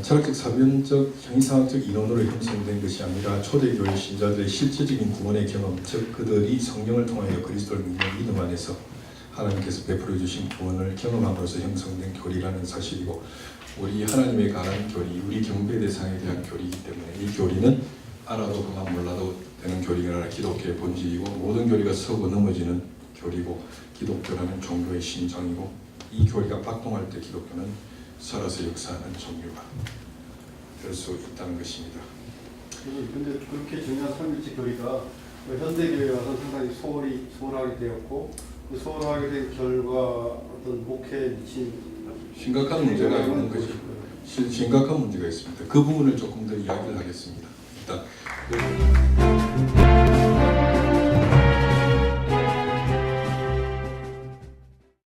[SPEAKER 1] 철학적, 사변적, 형이상학적 인원으로 형성된 것이 아니라 초대교회 신자들의 실제적인 구원의 경험, 즉 그들이 성령을 통하여 그리스도를 믿는 믿음 안에서 하나님께서 베풀어 주신 구원을 경험함으로써 형성된 교리라는 사실이고, 우리 하나님에 관한 교리, 우리 경배 대상에 대한 교리이기 때문에 이 교리는 알아도 그만 몰라도 되는 교리가 아니라 기독교의 본질이고, 모든 교리가 서고 넘어지는 교리고, 기독교라는 종교의 심장이고, 이 교리가 발동할 때 기독교는 살아서 역사하는 종교가 될 수 있다는 것입니다.
[SPEAKER 4] 근데 그렇게 중요한 삼일체 교리가 현대교회에 와서 상당히 소홀하게 되었고, 그 소홀하게 된 결과 어떤 목회에 미친
[SPEAKER 1] 심각한 문제가 있는 것이 심각한 문제가 있습니다. 그 부분을 조금 더 이야기를 하겠습니다.